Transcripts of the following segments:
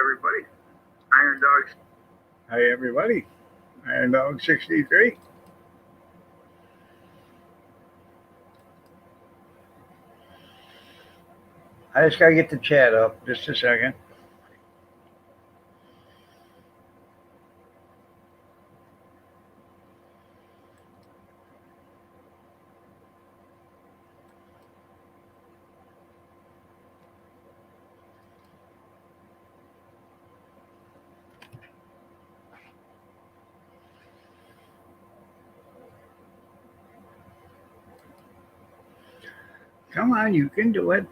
everybody. Iron Dogs. Hi, everybody. Iron Dog 63. I just got to get the chat up. Just a second. Come on, you can do it.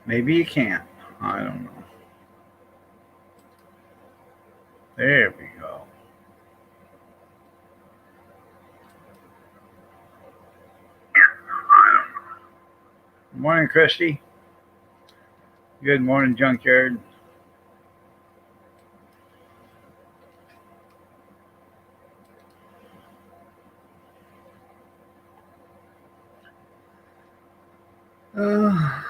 Maybe you can't. I don't know. There we go. Good morning, Christy. Good morning, Junkyard. Uh,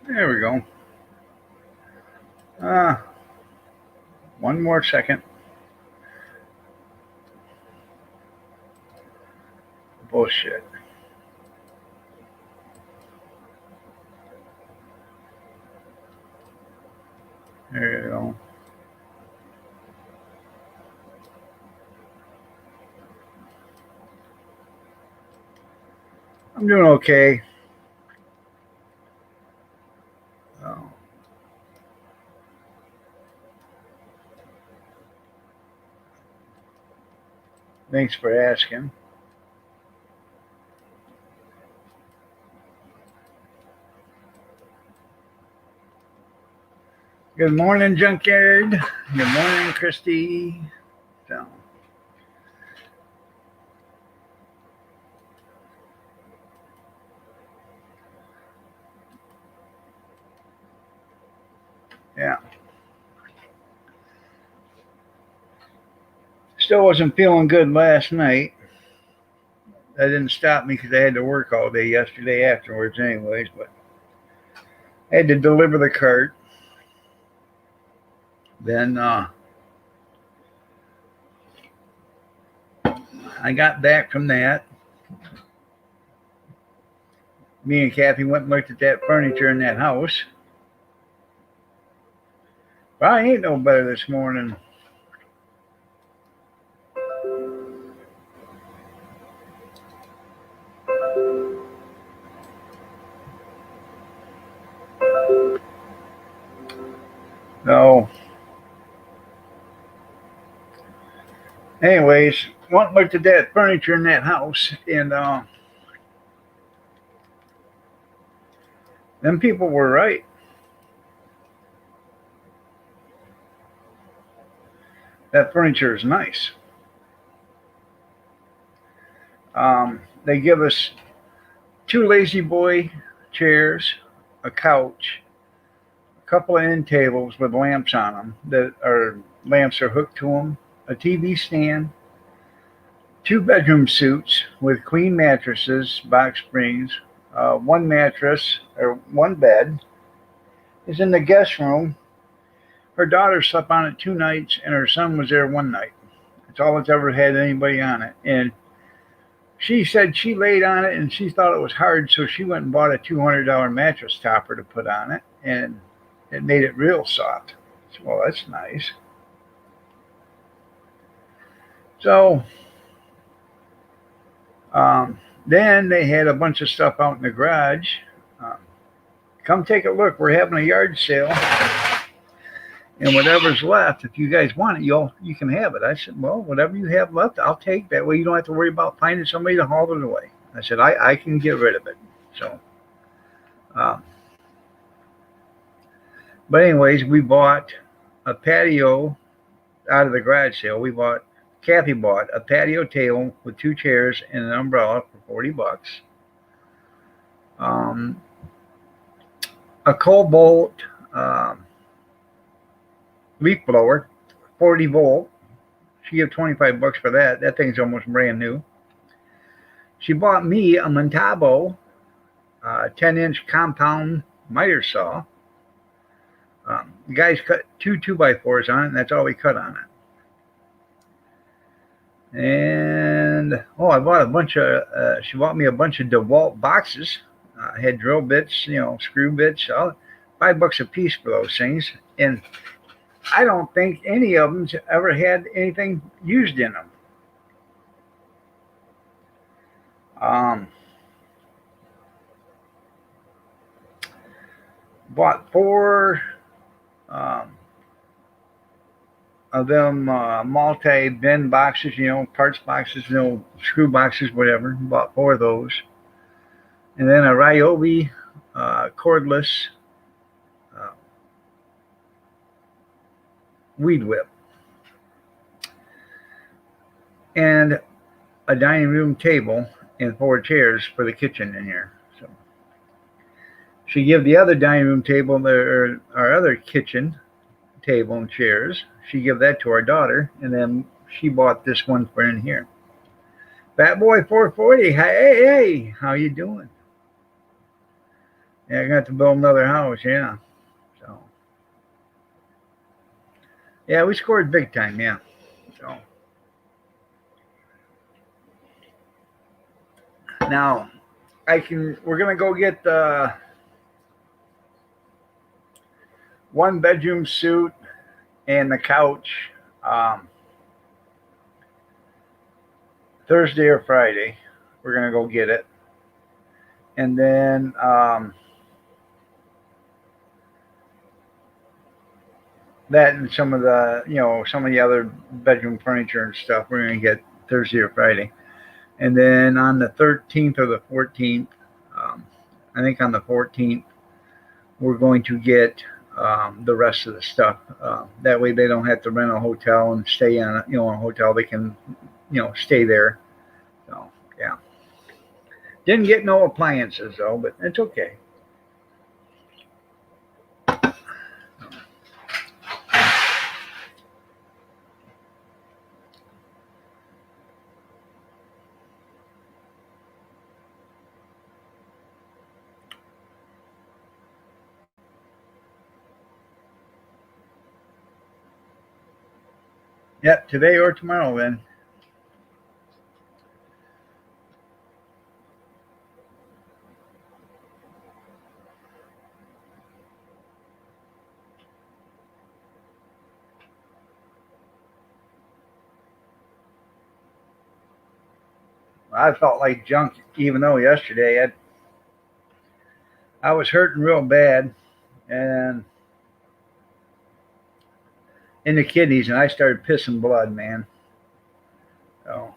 There we go. One more second. Bullshit. There you go. I'm doing okay. Oh. Thanks for asking. Good morning, Junkyard. Good morning, Christy. So. Yeah. Still wasn't feeling good last night. That didn't stop me because I had to work all day yesterday afterwards anyways, but I had to deliver the cart. Then I got back from that. Me and Kathy went and looked at that furniture in that house. Probably ain't no better this morning. No. Anyways, went and looked at that furniture in that house, and them people were right. That furniture is nice. They give us 2 lazy boy chairs, a couch, a couple of end tables with lamps on them that are lamps are hooked to them, a TV stand, 2 bedroom suites with queen mattresses, box springs, 1 mattress or 1 bed is in the guest room. Her daughter slept on it 2 nights, and her son was there 1 night. That's all it's ever had anybody on it. And she said she laid on it and she thought it was hard, so she went and bought a $200 mattress topper to put on it, and it made it real soft. So, well, that's nice. So then they had a bunch of stuff out in the garage. Um, Come take a look. We're having a yard sale, and whatever's left, if you guys want it, you can have it. I said, well, whatever you have left, I'll take. That way, you don't have to worry about finding somebody to haul it away. I said, I can get rid of it. So, um, but anyways, we bought a patio out of the garage sale. Kathy bought a patio table with 2 chairs and an umbrella for $40. Um, a Cobalt leaf blower, 40 volt. She gave $25 for that. That thing's almost brand new. She bought me a Montabo 10-inch compound miter saw. The guys cut 2 2x4s on it, and that's all we cut on it. And I bought a bunch of. She bought me a bunch of DeWalt boxes. Had drill bits, screw bits. $5 a piece for those things, and I don't think any of them ever had anything used in them. Bought 4 of them multi-bin boxes, parts boxes, screw boxes, whatever. Bought 4 of those. And then a Ryobi cordless weed whip. And a dining room table and 4 chairs for the kitchen in here. So she gave the other dining room table, or our other kitchen table and chairs, she gave that to our daughter, and then she bought this one for in here. Fat Boy 440, hey, how you doing? Yeah, I got to build another house, yeah. So yeah, we scored big time, yeah. So now we're gonna go get the 1-bedroom suite and the couch Thursday or Friday. We're gonna go get it, and then that and some of the other bedroom furniture and stuff we're gonna get Thursday or Friday. And then on the 13th or the 14th, I think on the 14th, we're going to get the rest of the stuff. That way they don't have to rent a hotel and stay in a hotel. They can, stay there. So, yeah. Didn't get no appliances, though, but it's okay. Yep, today or tomorrow then. I felt like junk, even though yesterday I was hurting real bad and in the kidneys, and I started pissing blood, man. So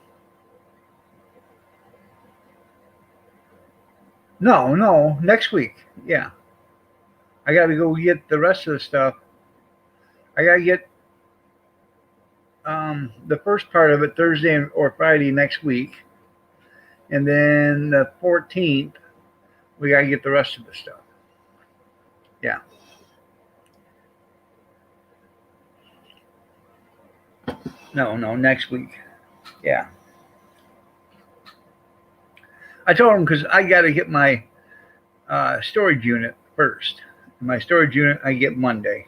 no, next week. Yeah, I got to go get the rest of the stuff. I got to get the first part of it Thursday or Friday next week, and then the 14th we got to get the rest of the stuff. Yeah. No, next week. Yeah. I told him because I got to get my storage unit first. My storage unit I get Monday,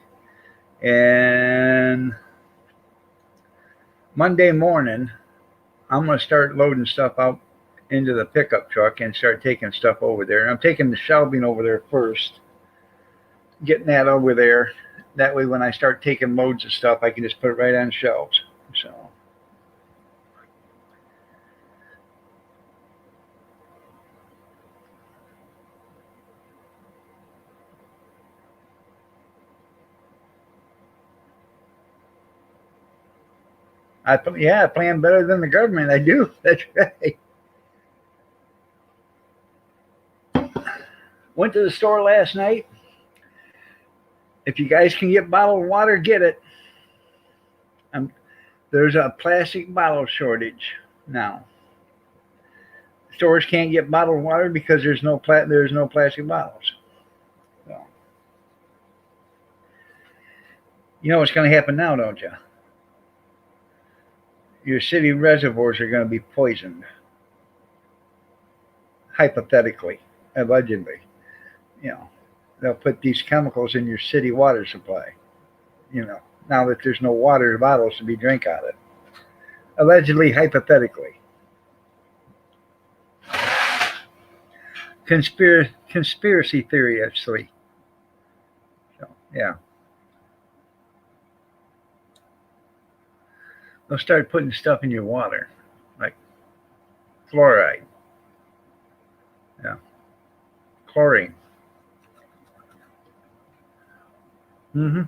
and Monday morning I'm gonna start loading stuff out into the pickup truck and start taking stuff over there. And I'm taking the shelving over there first, getting that over there. That way, when I start taking loads of stuff, I can just put it right on shelves. So, I plan better than the government. I do. That's right. Went to the store last night. If you guys can get bottled water, get it. There's a plastic bottle shortage now. Stores can't get bottled water because there's no plastic bottles. So, you know what's going to happen now, don't you? Your city reservoirs are going to be poisoned. Hypothetically, allegedly. You know, they'll put these chemicals in your city water supply. You know, now that there's no water bottles to be drink out of. Allegedly, hypothetically. Conspiracy theory, actually. So, yeah. They'll start putting stuff in your water, like fluoride. Yeah. Chlorine. Mm-hmm.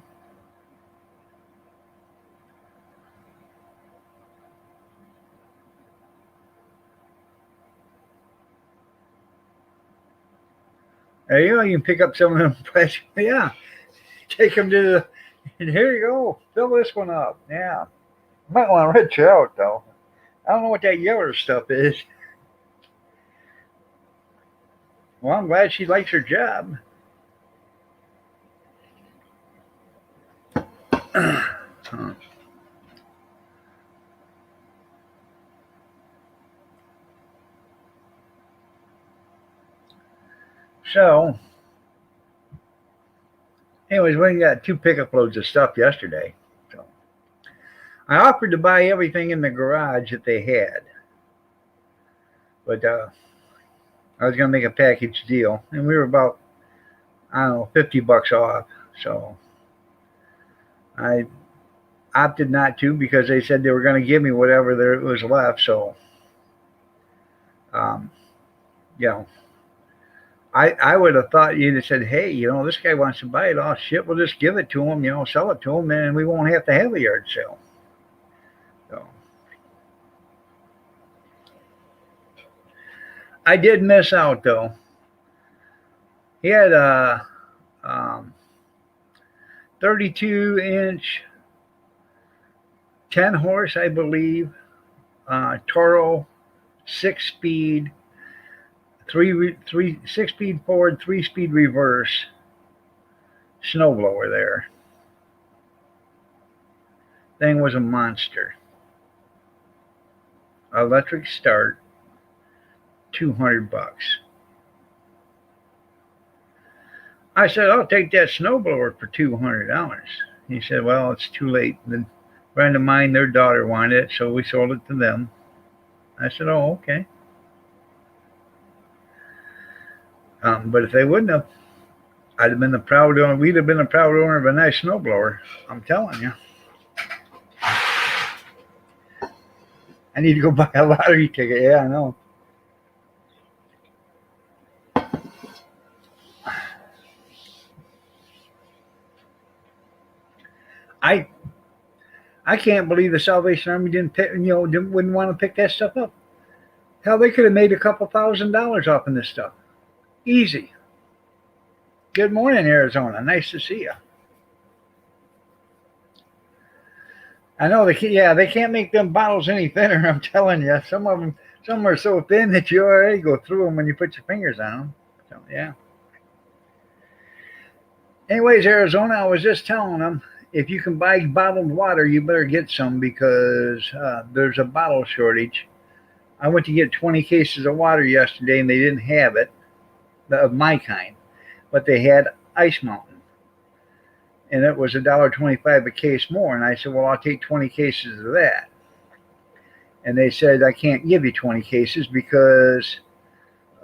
There you go. You can pick up some of them plastic. Yeah. Take them to the. And here you go. Fill this one up. Yeah. Might want to rinse you out though. I don't know what that yellow stuff is. Well, I'm glad she likes her job. So, anyways, we got 2 pickup loads of stuff yesterday. So, I offered to buy everything in the garage that they had, but I was going to make a package deal, and we were about, I don't know, $50 off. So, I opted not to because they said they were going to give me whatever there was left. So, you know, I would have thought you'd have said, hey, you know, this guy wants to buy it. Oh, shit, we'll just give it to him, you know, sell it to him, and we won't have to have a yard sale. So, I did miss out, though. He had a 32-inch, 10 horse, I believe, Toro, 6-speed, 6-speed forward, 3-speed reverse snowblower there. Thing was a monster. Electric start, $200. I said, I'll take that snowblower for $200. He said, well, it's too late. The friend of mine, their daughter wanted it, so we sold it to them. I said, oh, okay. But if they wouldn't have, I'd have been the proud owner. We'd have been the proud owner of a nice snowblower. I'm telling you. I need to go buy a lottery ticket. Yeah, I know. I can't believe the Salvation Army wouldn't want to pick that stuff up. Hell, they could have made a couple $1,000s off in this stuff. Easy. Good morning, Arizona. Nice to see you. I know they can't make them bottles any thinner. I'm telling you, some are so thin that you already go through them when you put your fingers on them. So, yeah. Anyways, Arizona, I was just telling them, if you can buy bottled water, you better get some because there's a bottle shortage. I went to get 20 cases of water yesterday, and they didn't have it, of my kind, but they had Ice Mountain, and it was $1.25 a case more. And I said, well, I'll take 20 cases of that. And they said, I can't give you 20 cases because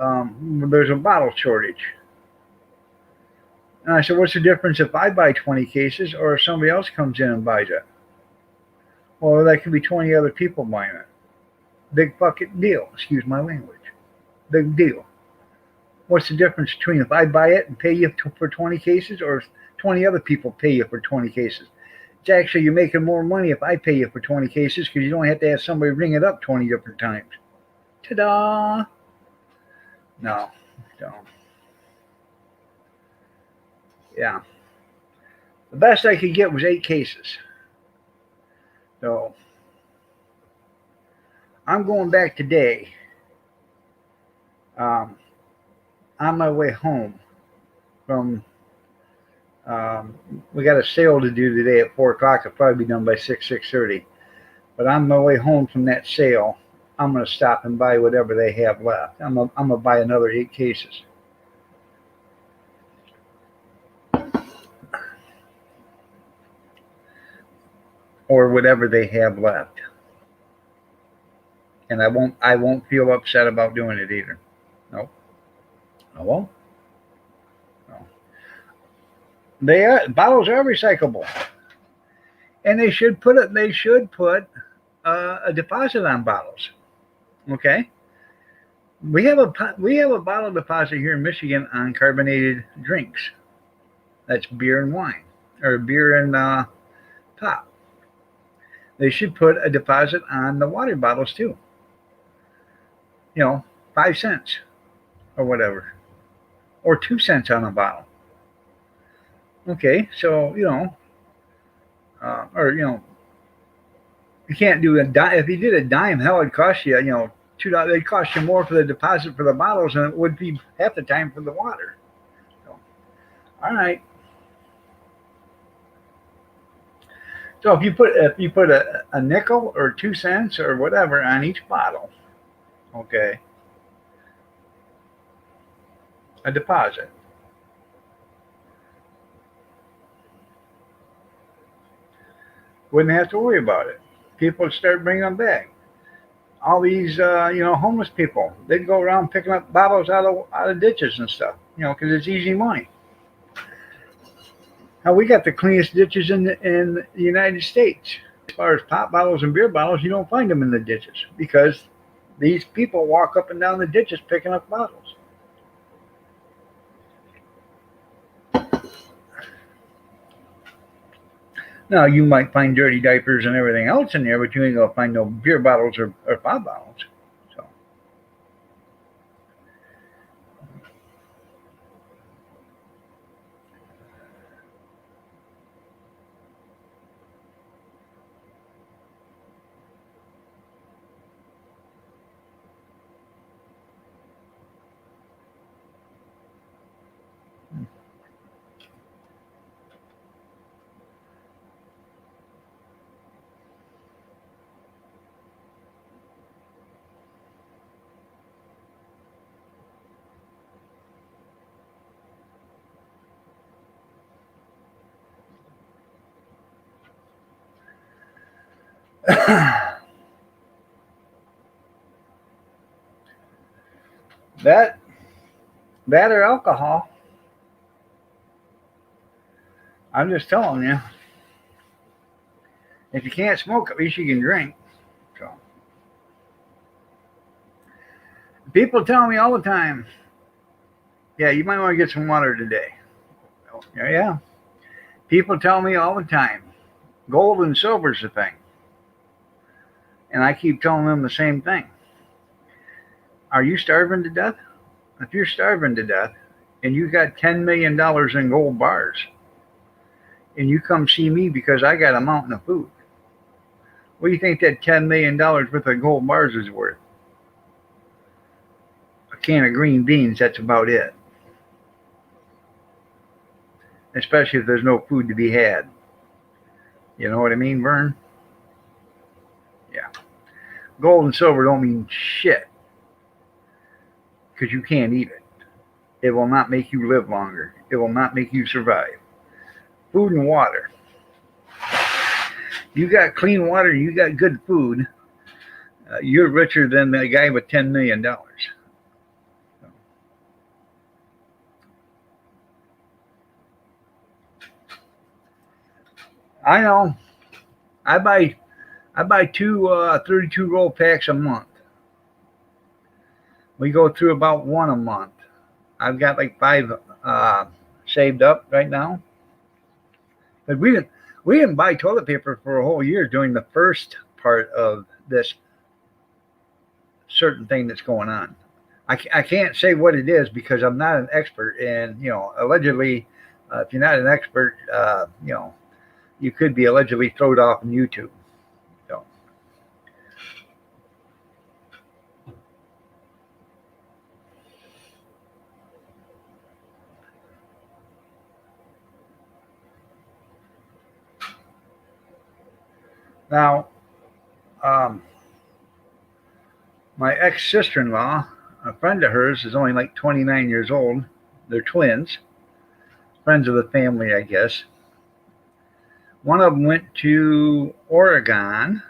there's a bottle shortage. And I said, what's the difference if I buy 20 cases or if somebody else comes in and buys it? Well, that could be 20 other people buying it. Big fucking deal. Excuse my language. Big deal. What's the difference between if I buy it and pay you for 20 cases or if 20 other people pay you for 20 cases? It's actually, you're making more money if I pay you for 20 cases because you don't have to have somebody ring it up 20 different times. Ta-da! No, don't. Yeah. The best I could get was 8 cases. So I'm going back today. Um, on my way home from, um, we got a sale to do today at 4 o'clock. It'll probably be done by 6:30. But on my way home from that sale, I'm going to stop and buy whatever they have left. I'm going to buy another 8 cases. Or whatever they have left. And I won't feel upset about doing it either. Nope. I won't. No. Bottles are recyclable. And they should put a deposit on bottles. Okay? We have a bottle deposit here in Michigan on carbonated drinks. That's beer and wine, or beer and pop. They should put a deposit on the water bottles too. 5 cents or whatever, or 2 cents on a bottle. Okay, so or you can't do a dime. If you did a dime, hell, it'd cost you $2. It'd cost you more for the deposit for the bottles than it would be half the time for the water. So, all right. So if you put a nickel or 2 cents or whatever on each bottle, okay, a deposit. Wouldn't have to worry about it. People would start bringing them back. All these, homeless people, they'd go around picking up bottles out of ditches and stuff, because it's easy money. Now, we got the cleanest ditches in the United States. As far as pop bottles and beer bottles, you don't find them in the ditches because these people walk up and down the ditches picking up bottles. Now, you might find dirty diapers and everything else in there, but you ain't going to find no beer bottles or pop bottles. So. that or alcohol. I'm just telling you. If you can't smoke, at least you can drink. So people tell me all the time, yeah, you might want to get some water today. Yeah. People tell me all the time, gold and silver's the thing. And I keep telling them the same thing. Are you starving to death? If you're starving to death and you got $10 million in gold bars and you come see me because I got a mountain of food, what do you think that $10 million worth of gold bars is worth? A can of green beans, that's about it. Especially if there's no food to be had. You know what I mean, Vern? Yeah. Gold and silver don't mean shit because you can't eat it. It will not make you live longer. It will not make you survive. Food and water. You got clean water, you got good food, you're richer than the guy with $10 million. I know. I buy two 32 roll packs a month. We go through about one a month. I've got like 5 saved up right now. But we We didn't buy toilet paper for a whole year during the first part of this certain thing that's going on. I can't say what it is because I'm not an expert, and allegedly, if you're not an expert, you could be allegedly thrown off on YouTube. So now, um, my ex sister-in-law, a friend of hers, is only like 29 years old. They're twins, friends of the family, I guess. One of them went to Oregon,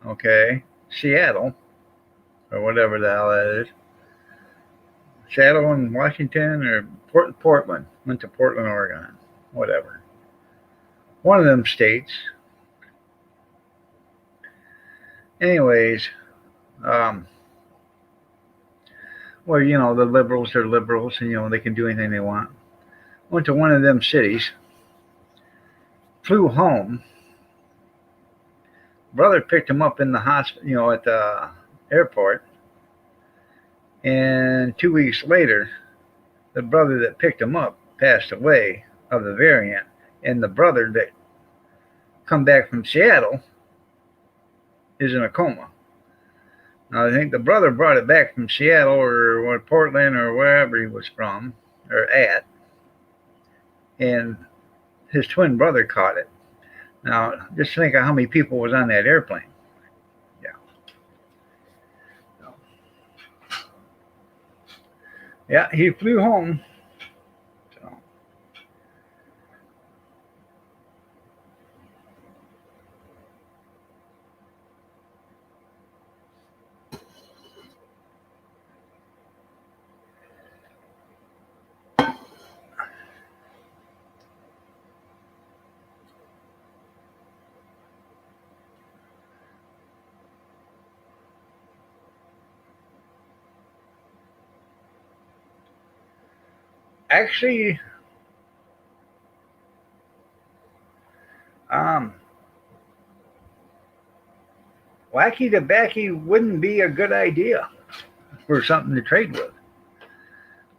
okay, Seattle, or whatever the hell that is. Seattle and Washington, or Portland. Went to Portland, Oregon, whatever. One of them states. Anyways, um, well, the liberals are liberals, and they can do anything they want. Went to one of them cities, flew home. Brother picked him up in the hospital, at the airport, and 2 weeks later, the brother that picked him up passed away of the variant, and the brother that come back from Seattle is in a coma. Now, I think the brother brought it back from Seattle or Portland or wherever he was from or at, and his twin brother caught it. Now, just think of how many people was on that airplane. Yeah. Yeah, he flew home. So, actually, um, wacky tobacco wouldn't be a good idea for something to trade with.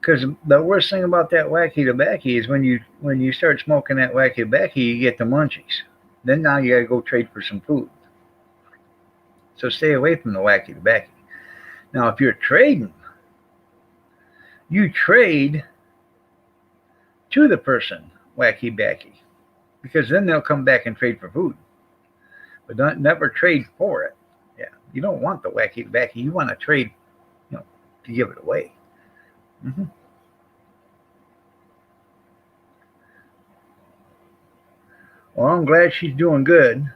Because the worst thing about that wacky tobacco is when you start smoking that wacky tobacco, you get the munchies. Then now you gotta go trade for some food. So stay away from the wacky tobacco. Now, if you're trading, you trade to the person wacky backy, because then they'll come back and trade for food. But don't never trade for it. Yeah, you don't want the wacky tobacco. You want to trade, to give it away. Mm-hmm. Well, I'm glad she's doing good.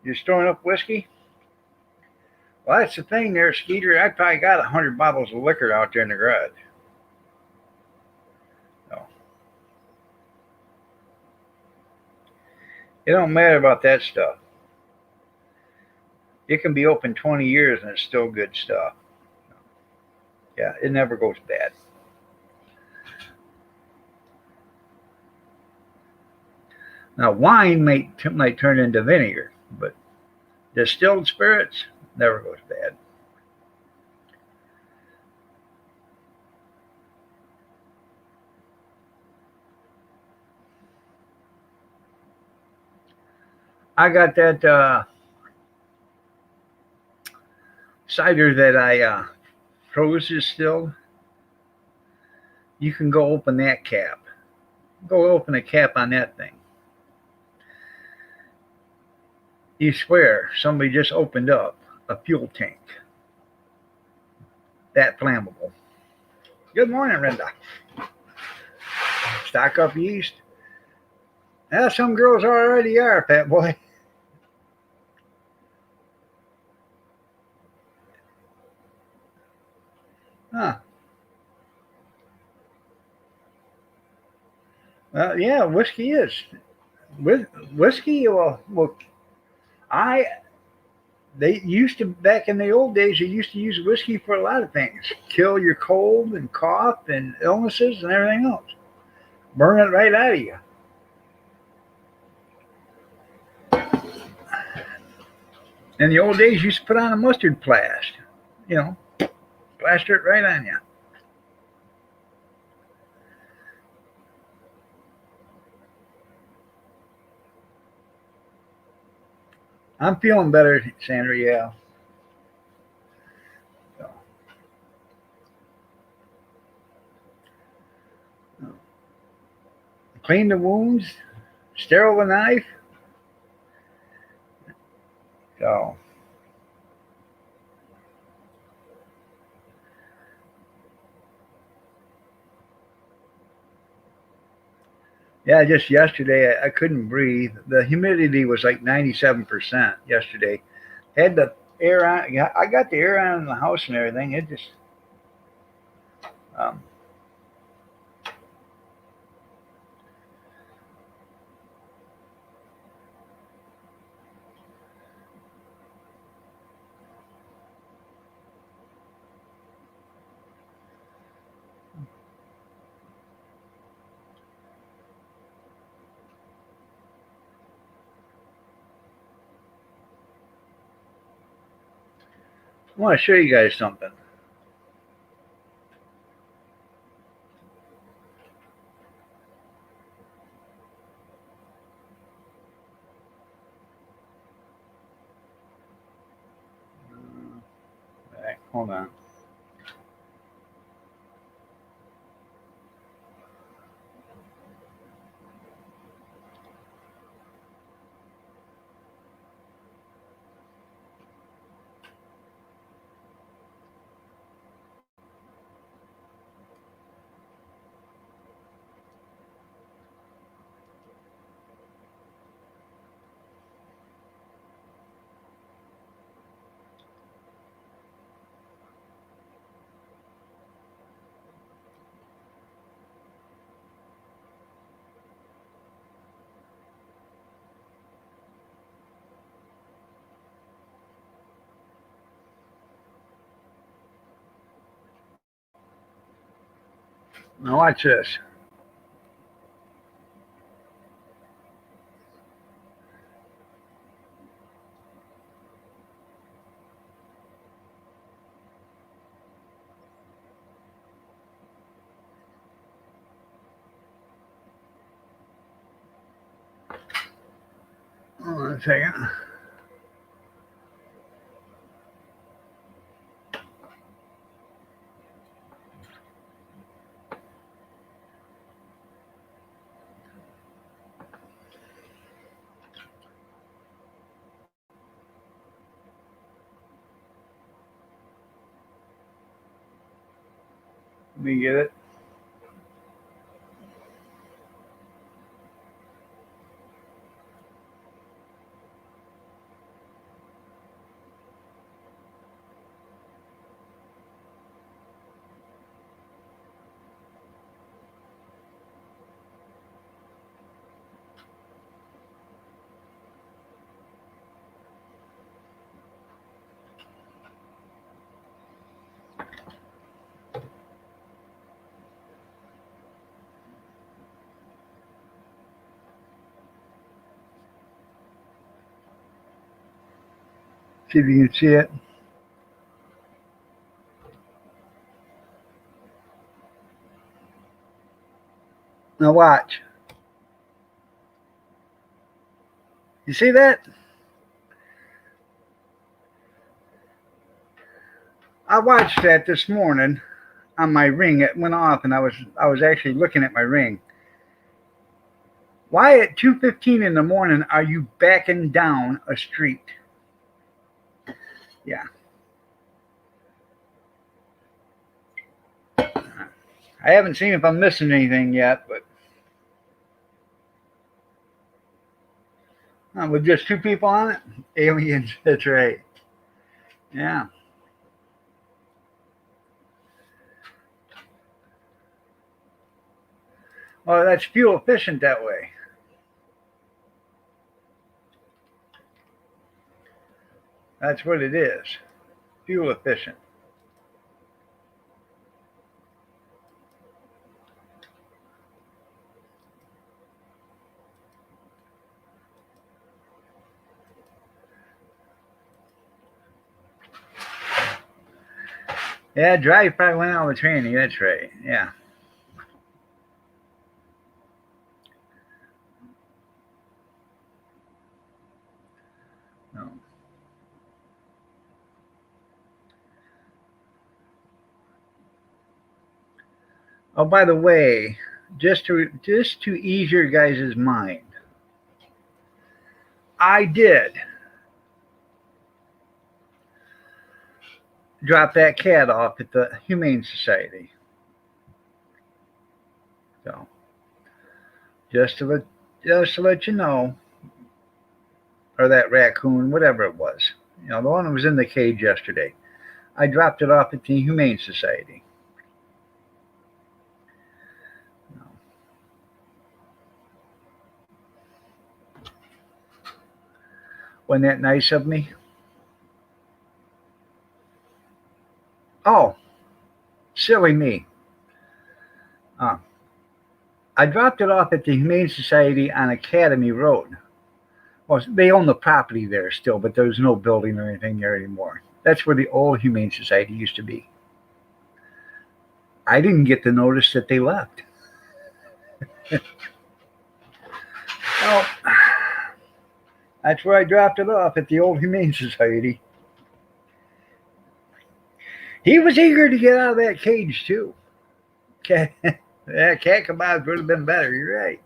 You're storing up whiskey? Well, that's the thing there, Skeeter. I probably got 100 bottles of liquor out there in the garage. So it don't matter about that stuff. It can be open 20 years and it's still good stuff. Yeah, it never goes bad. Now, wine might turn into vinegar, but distilled spirits never goes bad. I got that cider that I froze distilled. You can go open that cap. Go open a cap on that thing. You swear somebody just opened up a fuel tank. That flammable. Good morning, Linda. Stock up yeast. Yeah, some girls already are, fat boy. Huh. Yeah, whiskey is. Whiskey, well, I they used to back in the old days. They used to use whiskey for a lot of things, kill your cold and cough and illnesses and everything else. Burn it right out of you. In the old days, you used to put on a mustard plast, you know, plaster it right on you. I'm feeling better, Sandra. Yeah. So, clean the wounds, sterile the knife. So, yeah, just yesterday I couldn't breathe. The humidity was like 97% yesterday. Had the air on. Yeah, I got the air on in the house and everything. It just, um, I want to show you guys something. Hold on. Now watch this. Hold on a second. Let me get it. See if you can see it. Now watch. You see that? I watched that this morning on my ring. It went off, and I was actually looking at my ring. Why at 2:15 in the morning are you backing down a street? Yeah, I haven't seen if I'm missing anything yet, but with just two people on it, aliens. That's right. Yeah. Well, that's fuel efficient that way. That's what it is. Fuel efficient. Yeah, Drive probably went out with training. That's right. Yeah. No. Oh, by the way, just to ease your guys' mind, I did drop that cat off at the Humane Society. So just to let you know, or that raccoon, whatever it was, the one that was in the cage yesterday. I dropped it off at the Humane Society. Wasn't that nice of me? Oh, silly me. Uh, I dropped it off at the Humane Society on Academy Road. Well, they own the property there still, but there's no building or anything there anymore. That's where the old Humane Society used to be. I didn't get the notice that they left. Well, that's where I dropped it off at the old Humane Society. He was eager to get out of that cage too. Cat, that cat kebabs would have been better. You're right.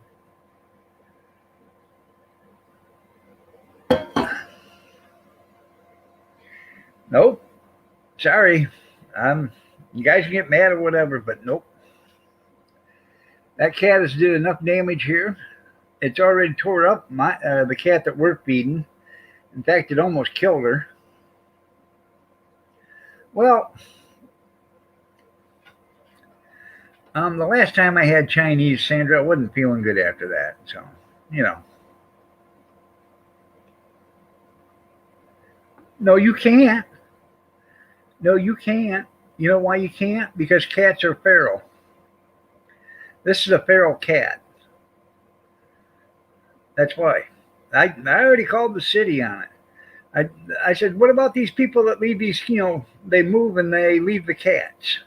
Nope. Sorry. You guys can get mad or whatever, but nope. That cat has did enough damage here. It's already tore up the cat that we're feeding. In fact, it almost killed her. Well, the last time I had Chinese, Sandra, I wasn't feeling good after that. So, you know. No, you can't. No, you can't. You know why you can't? Because cats are feral. This is a feral cat. That's why. I already called the city on it. I said, what about these people that leave these, they move and they leave the cats?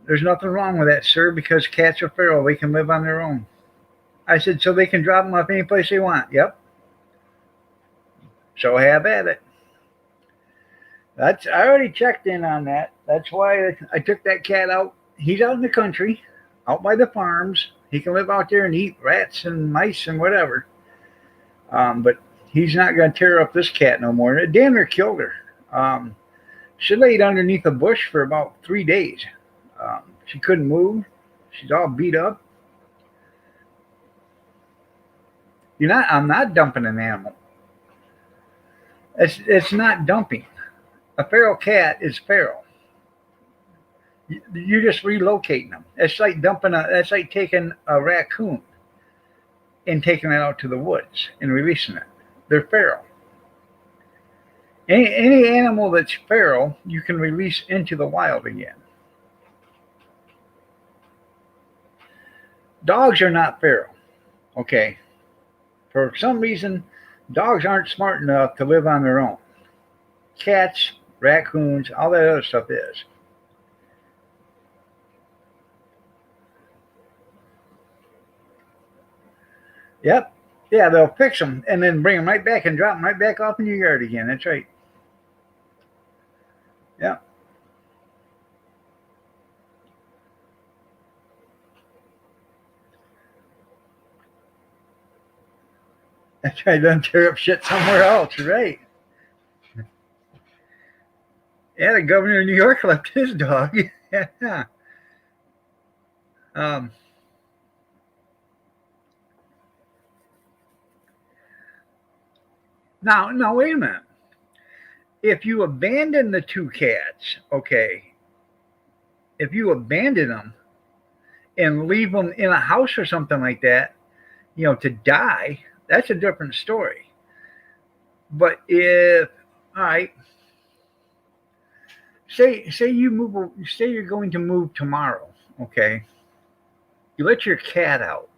There's nothing wrong with that, sir, because cats are feral. They can live on their own. I said, so they can drop them off any place they want. Yep. So have at it. I already checked in on that. That's why I took that cat out. He's out in the country, out by the farms. He can live out there and eat rats and mice and whatever. But he's not going to tear up this cat no more. Damn near killed her. She laid underneath a bush for about 3 days. She couldn't move. She's all beat up. I'm not dumping an animal. It's not dumping. A feral cat is feral. You're just relocating them. It's like That's like taking a raccoon and taking it out to the woods and releasing it. They're feral. Any animal that's feral, you can release into the wild again. Dogs are not feral. Okay. For some reason, dogs aren't smart enough to live on their own. Cats, raccoons, all that other stuff is. Yep. Yeah, they'll fix them and then bring them right back and drop them right back off in your yard again. That's right. Yeah. That's right. Don't tear up shit somewhere else. Right. Yeah, the governor of New York left his dog. Yeah. Um, now, wait a minute. If you abandon the two cats, okay, if you abandon them and leave them in a house or something like that, to die, that's a different story. But if, all right, say you're going to move tomorrow, okay? You let your cat out.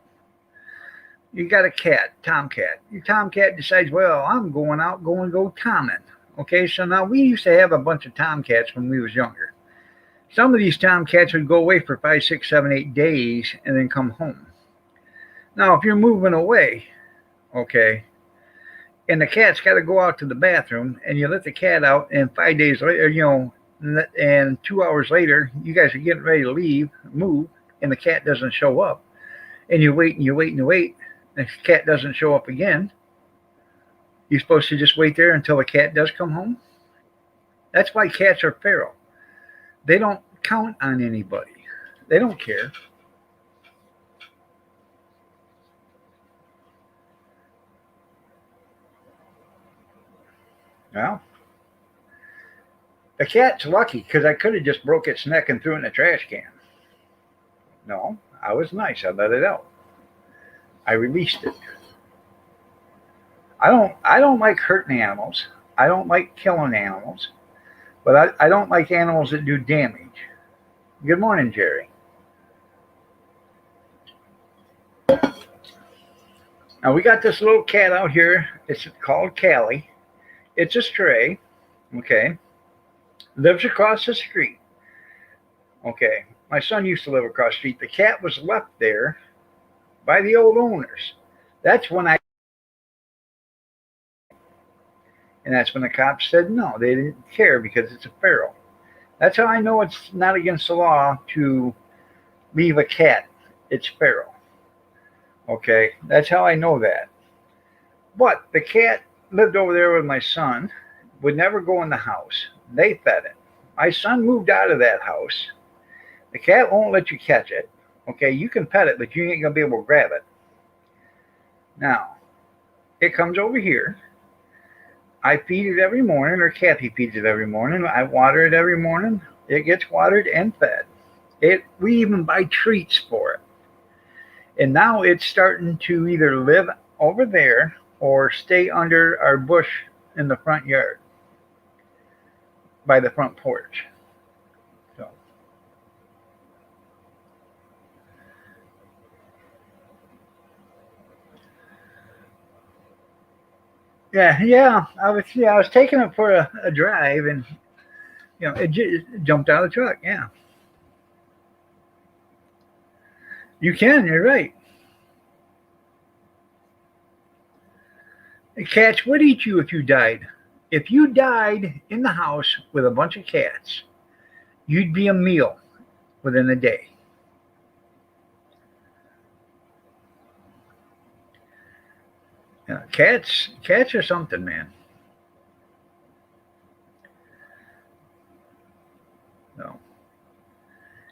You got a cat, Tomcat. Your Tomcat decides, well, I'm going out, go Tomming. Okay, so now we used to have a bunch of Tomcats when we was younger. Some of these Tomcats would go away for 5, 6, 7, 8 days and then come home. Now, if you're moving away, okay, and the cat's got to go out to the bathroom, and you let the cat out, and 5 days later, and 2 hours later, you guys are getting ready to move, and the cat doesn't show up, and you wait and you wait and you wait, and the cat doesn't show up again. You're supposed to just wait there until the cat does come home? That's why cats are feral. They don't count on anybody. They don't care. Well, the cat's lucky because I could have just broke its neck and threw it in the trash can. No, I was nice. I let it out. I released it. I don't like hurting animals. I don't like killing animals. But I don't like animals that do damage. Good morning, Jerry. Now we got this little cat out here. It's called Callie. It's a stray. Okay. Lives across the street. Okay. My son used to live across the street. The cat was left there by the old owners. That's when the cops said no, they didn't care because it's a feral. That's how I know it's not against the law to leave a cat. It's feral. Okay, that's how I know that. But the cat lived over there with my son, would never go in the house. They fed it. My son moved out of that house. The cat won't let you catch it. Okay, you can pet it, but you ain't going to be able to grab it. Now, it comes over here. I feed it every morning, or Kathy feeds it every morning. I water it every morning. It gets watered and fed. We even buy treats for it. And now it's starting to either live over there or stay under our bush in the front yard by the front porch. So, yeah. I was taking it for a drive, and it jumped out of the truck. Yeah, you can. You're right. Cats would eat you if you died. If you died in the house with a bunch of cats, you'd be a meal within a day. Cats are something, man. So,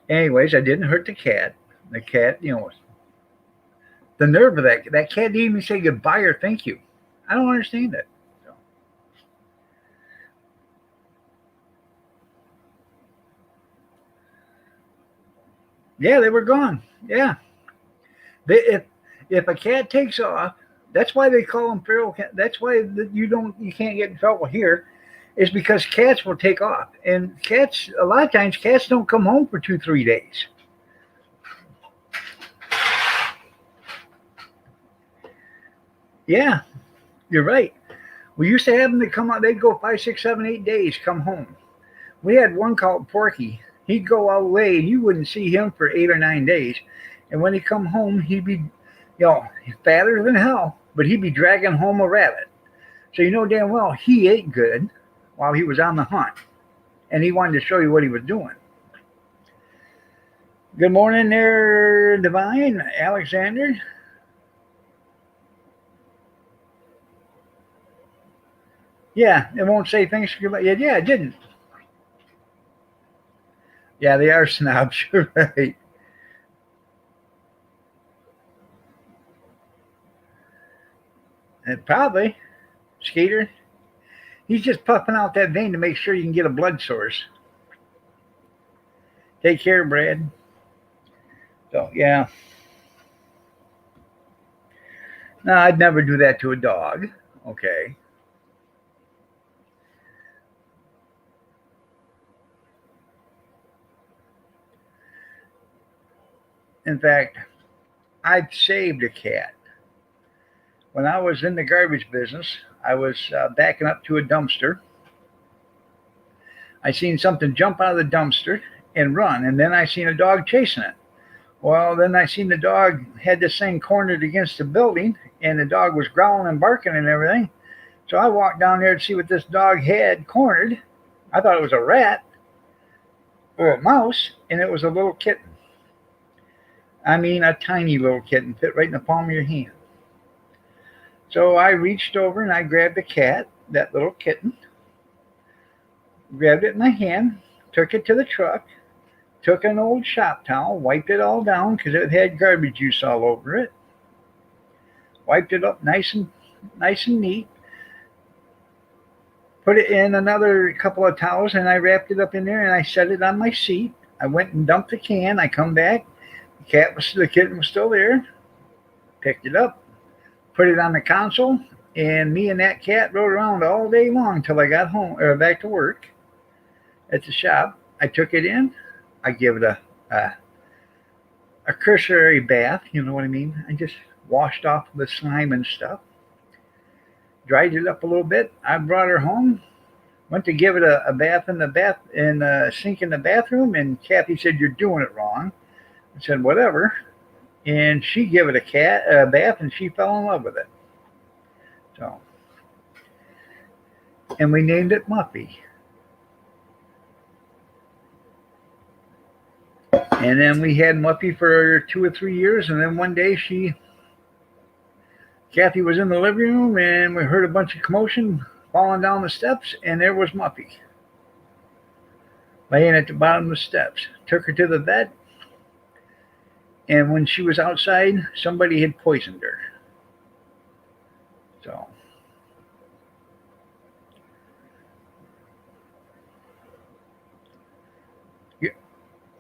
anyways, I didn't hurt the cat. The cat, the nerve of that cat didn't even say goodbye or thank you. I don't understand it. So. Yeah, they were gone. Yeah, if a cat takes off, that's why they call them feral cat. That's why you can't get in trouble here, is because cats will take off, and a lot of times cats don't come home for 2, 3 days. Yeah, you're right. We used to have them that come out. They'd go 5, 6, 7, 8 days, come home. We had one called Porky. He'd go out away, and you wouldn't see him for 8 or 9 days. And when he come home, he'd be, fatter than hell, but he'd be dragging home a rabbit. So you know damn well he ate good while he was on the hunt, and he wanted to show you what he was doing. Good morning there, Divine, Alexander. Yeah, it won't say thanks for your. Yeah, it didn't. Yeah, they are snobs. You're right. And probably, Skeeter, he's just puffing out that vein to make sure you can get a blood source. Take care, Brad. So yeah, no, I'd never do that to a dog. Okay. In fact, I've saved a cat. When I was in the garbage business, I was backing up to a dumpster. I seen something jump out of the dumpster and run, and then I seen a dog chasing it. Well, then I seen the dog had this thing cornered against the building, and the dog was growling and barking and everything. So I walked down there to see what this dog had cornered. I thought it was a rat or a mouse, and it was a little kitten. I mean, a tiny little kitten fit right in the palm of your hand. So I reached over and I grabbed the cat, that little kitten, grabbed it in my hand, took it to the truck, took an old shop towel, wiped it all down because it had garbage juice all over it, wiped it up nice and neat, put it in another couple of towels, and I wrapped it up in there and I set it on my seat. I went and dumped the can. I come back, the kitten was still there. Picked it up, put it on the console, and me and that cat rode around all day long till I got home or back to work at the shop. I took it in. I give it a cursory bath. You know what I mean? I just washed off the slime and stuff, dried it up a little bit. I brought her home. Went to give it a bath in the sink in the bathroom, and Kathy said, "You're doing it wrong." I said, "Whatever." And she gave it a bath, and she fell in love with it. So, and we named it Muffy. And then we had Muffy for 2 or 3 years, and then one day Kathy was in the living room, and we heard a bunch of commotion falling down the steps, and there was Muffy laying at the bottom of the steps. Took her to the vet, and when she was outside, somebody had poisoned her. So,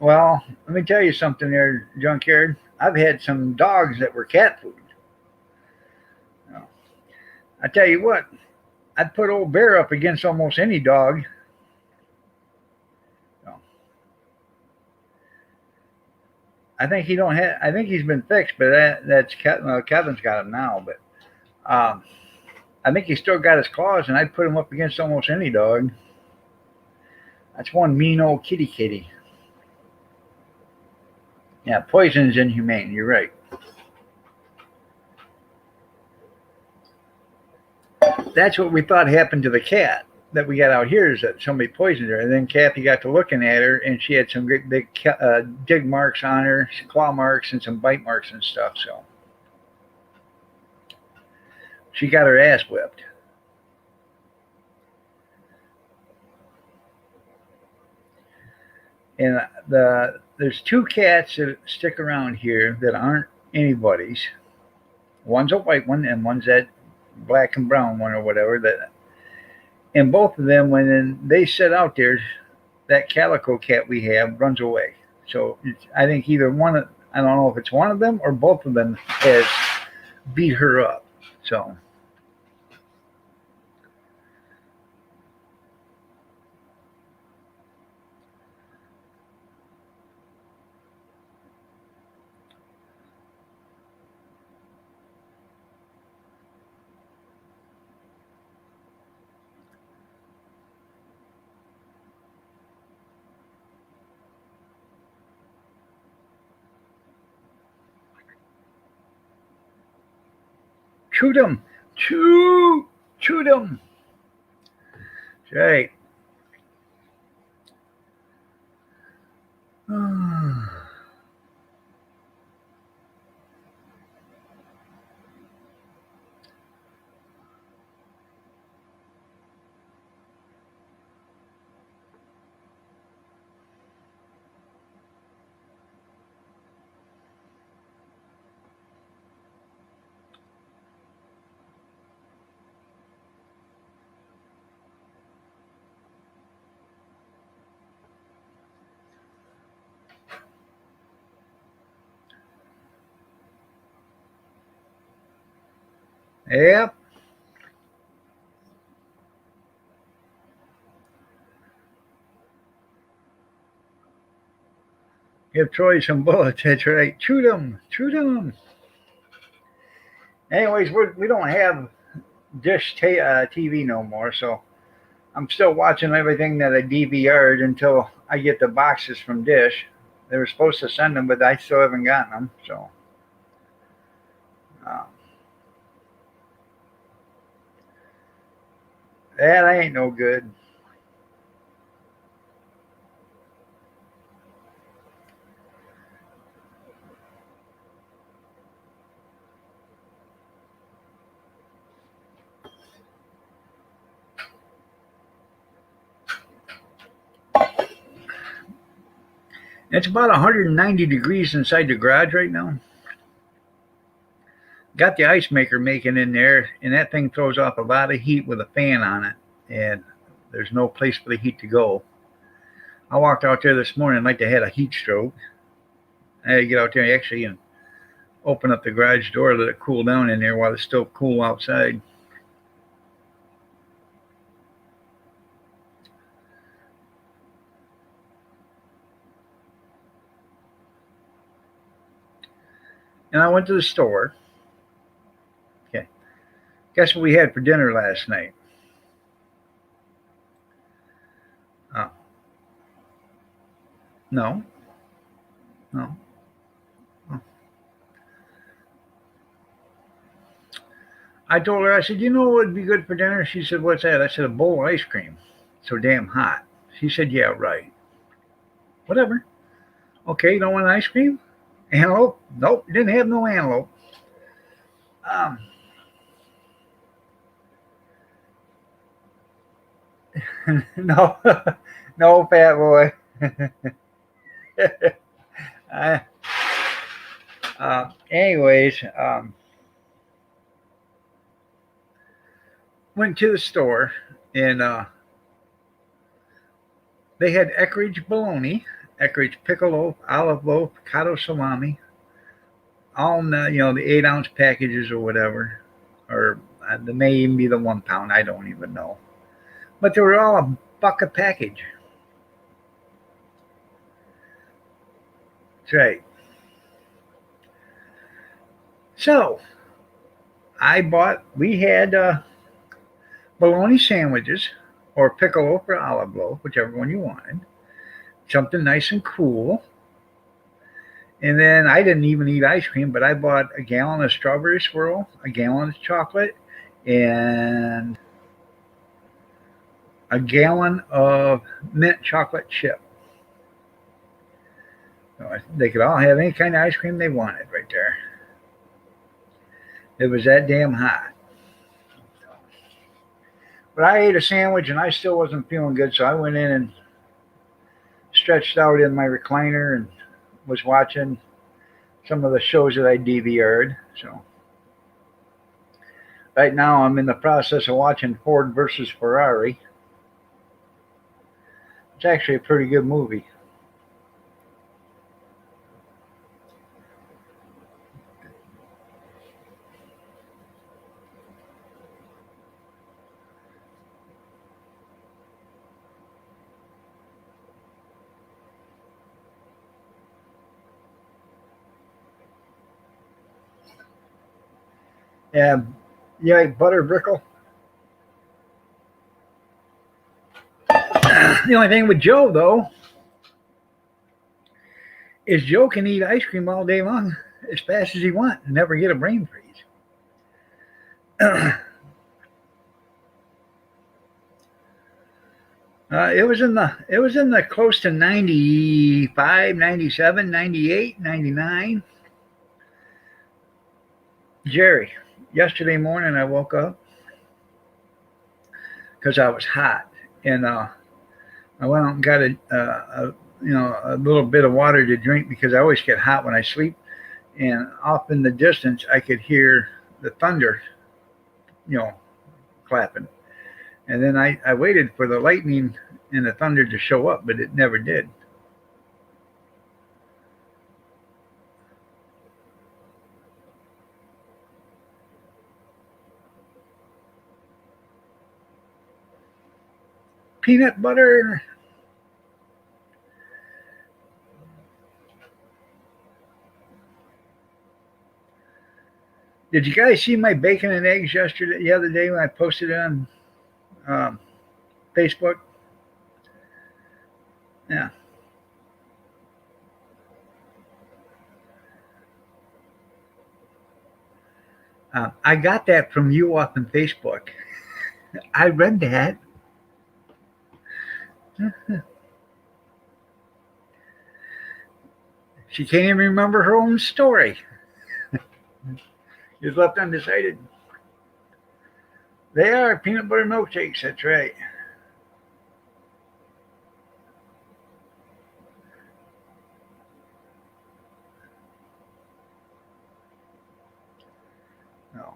well, let me tell you something there, Junkyard. I've had some dogs that were cat food. You know, I tell you what, I'd put old Bear up against almost any dog. You know, I think he don't have. I think he's been fixed, but Kevin's got him now. But I think he's still got his claws, and I'd put him up against almost any dog. That's one mean old kitty. Yeah, poison is inhumane. You're right. That's what we thought happened to the cat that we got out here is that somebody poisoned her. And then Kathy got to looking at her, and she had some great big dig marks on her, claw marks, and some bite marks and stuff. So she got her ass whipped. And there's two cats that stick around here that aren't anybody's. One's a white one, and one's that black and brown one or whatever. And both of them, when they sit out there, that calico cat we have runs away. So I think either one. I don't know if it's one of them or both of them has beat her up. So shoot them, shoot them. Right. Yep. Give Troy some bullets. That's right. Shoot him. Shoot him. Anyways, we don't have TV no more, so I'm still watching everything that I DVR'd until I get the boxes from Dish. They were supposed to send them, but I still haven't gotten them. So uh, that ain't no good. It's about 190 degrees inside the garage right now. Got the ice maker making in there, and that thing throws off a lot of heat with a fan on it, and there's no place for the heat to go. I walked out there this morning like they had a heat stroke. I had to get out there actually and open up the garage door, let it cool down in there while it's still cool outside. And I went to the store. Okay. Guess what we had for dinner last night? Oh, no, no. Oh. I told her, I said, you know what would be good for dinner? She said, what's that? I said, a bowl of ice cream. So damn hot. She said, yeah, right. Whatever. Okay, you don't want ice cream? Antelope? Nope, didn't have no antelope. Um, no, no, fat boy. I, anyways, went to the store and they had Eckrich bologna, Eckrich pickle loaf, olive loaf, cotto salami, all in the 8-ounce packages or whatever, or they may even be the 1 pound. I don't even know, but they were all a buck a package. That's right. So we had bologna sandwiches or pickle loaf or olive loaf, whichever one you wanted. Something nice and cool. And then I didn't even eat ice cream, but I bought a gallon of strawberry swirl, a gallon of chocolate, and a gallon of mint chocolate chip. So they could all have any kind of ice cream they wanted right there. It was that damn hot. But I ate a sandwich and I still wasn't feeling good, so I went in and stretched out in my recliner and was watching some of the shows that I DVR'd. So right now I'm in the process of watching Ford versus Ferrari. It's actually a pretty good movie. Yeah, you like butter brickle? The only thing with Joe though is Joe can eat ice cream all day long as fast as he wants and never get a brain freeze. It was in the close to 95, 97, 98, 99. Jerry, yesterday morning I woke up because I was hot, and I went out and got a little bit of water to drink because I always get hot when I sleep. And off in the distance, I could hear the thunder, you know, clapping. And then I waited for the lightning and the thunder to show up, but it never did. peanut butter. Did you guys see my bacon and eggs the other day when I posted it on um, Facebook? Yeah. I got that from you off on Facebook. I read that. She can't even remember her own story. She's left undecided. They are peanut butter milkshakes. That's right. No.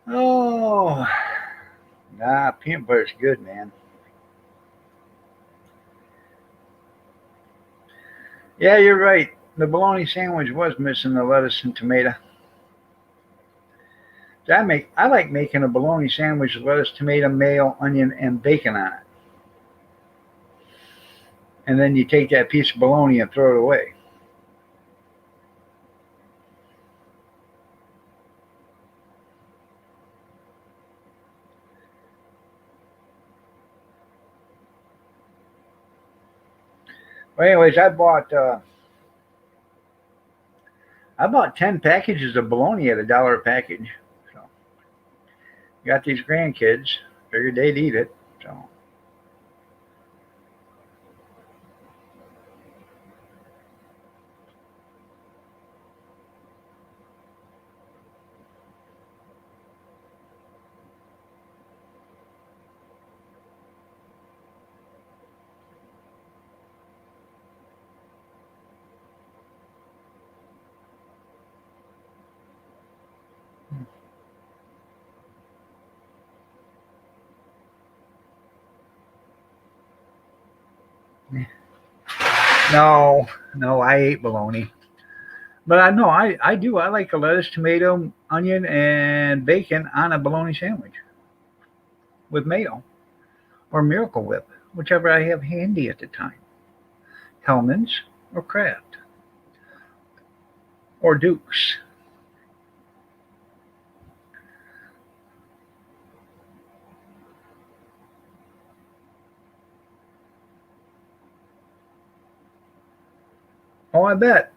Oh, nah, peanut butter's good, man. Yeah, you're right. The bologna sandwich was missing the lettuce and tomato. I like making a bologna sandwich with lettuce, tomato, mayo, onion, and bacon on it. And then you take that piece of bologna and throw it away. Well, anyways, I bought 10 packages of bologna at $1 a package. So got these grandkids, figured they'd eat it. So no, no, I ate bologna. But I know I do. I like a lettuce, tomato, onion, and bacon on a bologna sandwich with mayo or Miracle Whip, whichever I have handy at the time. Hellman's or Kraft or Duke's. Oh, I bet.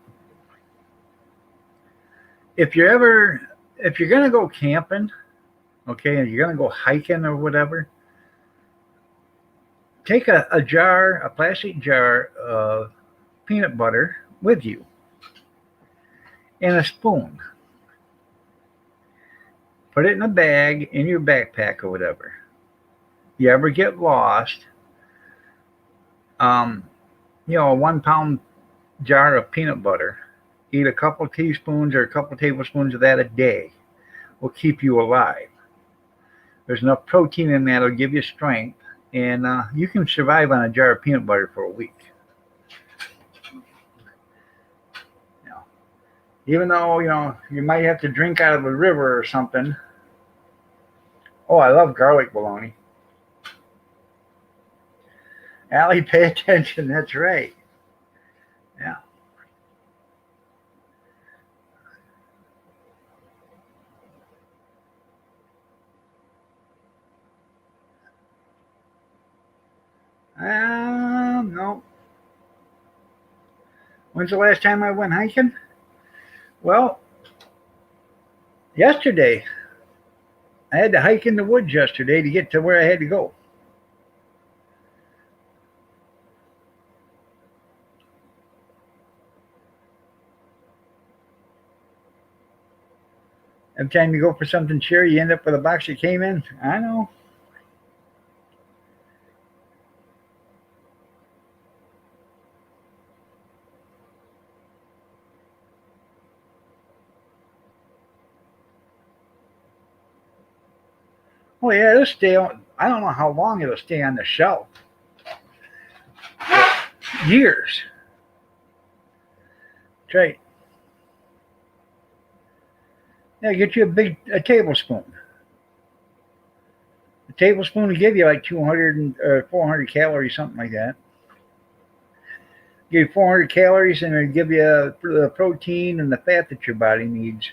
If you're ever if you're gonna go camping, okay, and you're gonna go hiking or whatever, take a plastic jar of peanut butter with you and a spoon. Put it in a bag in your backpack or whatever. You ever get lost, um, a 1 pound jar of peanut butter, eat a couple teaspoons or a couple tablespoons of that a day will keep you alive. There's enough protein in that will give you strength, and you can survive on a jar of peanut butter for a week. You know, even though you might have to drink out of a river or something. Oh, I love garlic bologna. Allie, pay attention. That's right. Yeah. No. When's the last time I went hiking? Well, yesterday. I had to hike in the woods yesterday to get to where I had to go. Every time you go for something cheery, you end up with a box of came in. I know. Oh yeah, it'll stay on. I don't know how long it'll stay on the shelf. Years. That's right. Yeah, get you a tablespoon. A tablespoon will give you like 400 calories, something like that. Give you 400 calories, and it'll give you the protein and the fat that your body needs.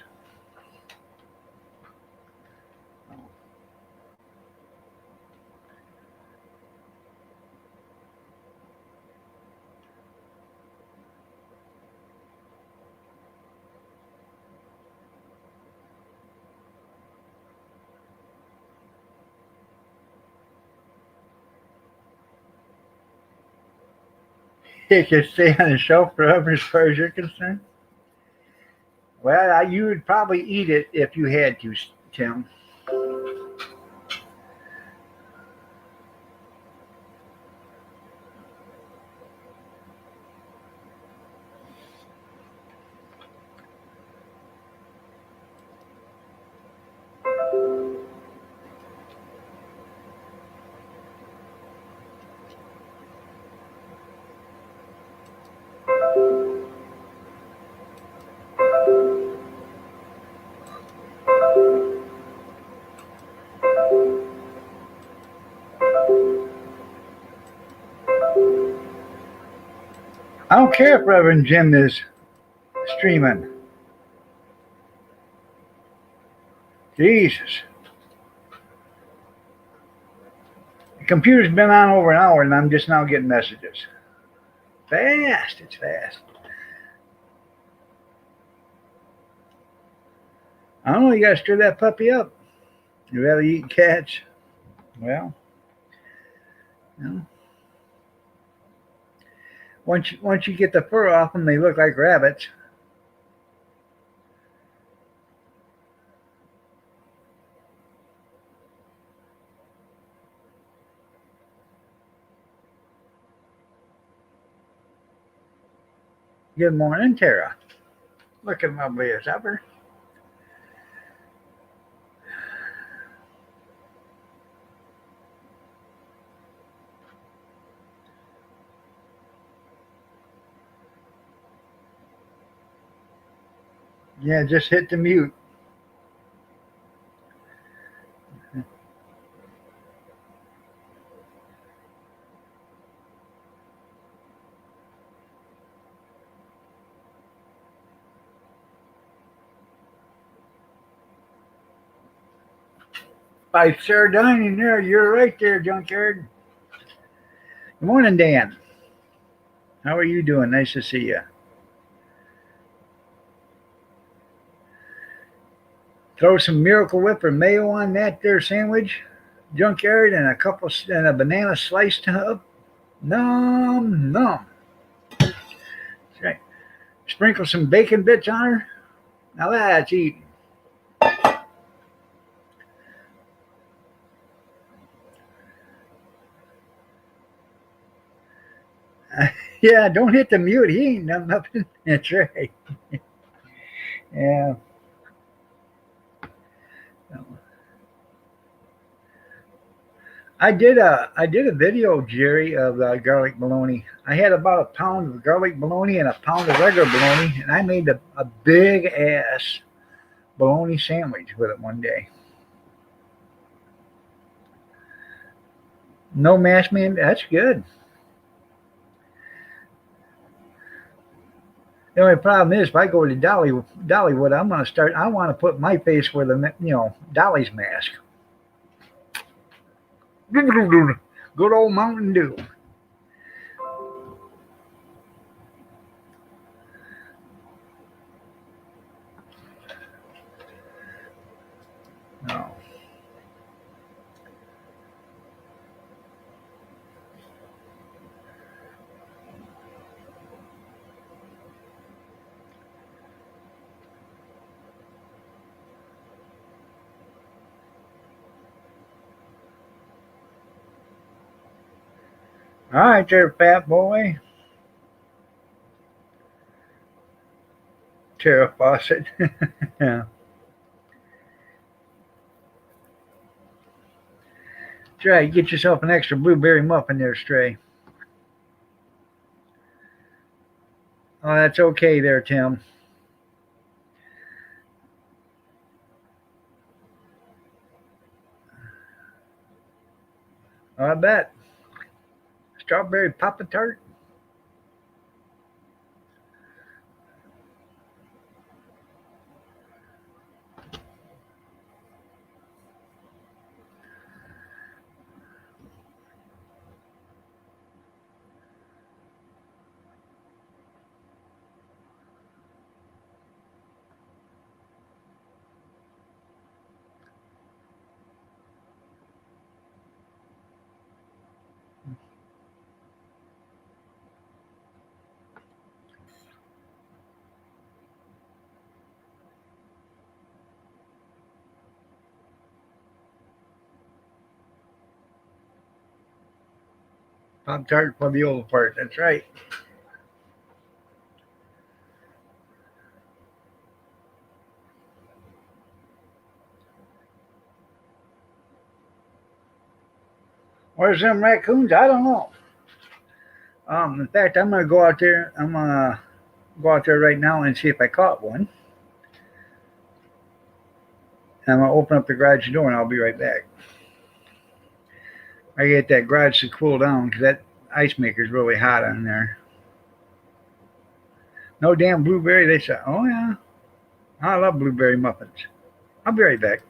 It can stay on the shelf forever, as far as you're concerned. Well, you would probably eat it if you had to, Tim. I don't care if Reverend Jim is streaming. Jesus. The computer's been on over an hour, and I'm just now getting messages. Fast. It's fast. I don't know. You got to stir that puppy up. You rather eat cats? Well, you know, once you get the fur off them, they look like rabbits. Good morning, Tara. Look at my beer's upper. Yeah, just hit the mute. By Sarah Dining there, you're right there, Junkyard. Good morning, Dan. How are you doing? Nice to see you. Throw some Miracle Whip or mayo on that there sandwich, Junkyard, and a banana slice tub. Nom nom. That's right. Sprinkle some bacon bits on her. Now that's eating. Yeah, don't hit the mute. He ain't done nothing. That's right. Yeah. I did a video, Jerry, of garlic bologna. I had about a pound of garlic bologna and a pound of regular bologna, and I made a big ass bologna sandwich with it one day. No mashed man, that's good. The only problem is if I go to Dollywood, I'm gonna start. I want to put my face where Dolly's mask. Good old Mountain Dew. No. All right, there, fat boy. Tara Fawcett. Yeah. That's right. Get yourself an extra blueberry muffin there, Stray. Oh, that's okay there, Tim. Oh, I bet. Strawberry Papa Tart. Pop Tart for the old part. That's right. Where's them raccoons? I don't know. In fact, I'm gonna go out there. I'm gonna go out there right now and see if I caught one. I'm gonna open up the garage door and I'll be right back. I get that garage to cool down because that ice maker's really hot on there. No damn blueberry. They say, oh yeah, I love blueberry muffins. I'll be right back.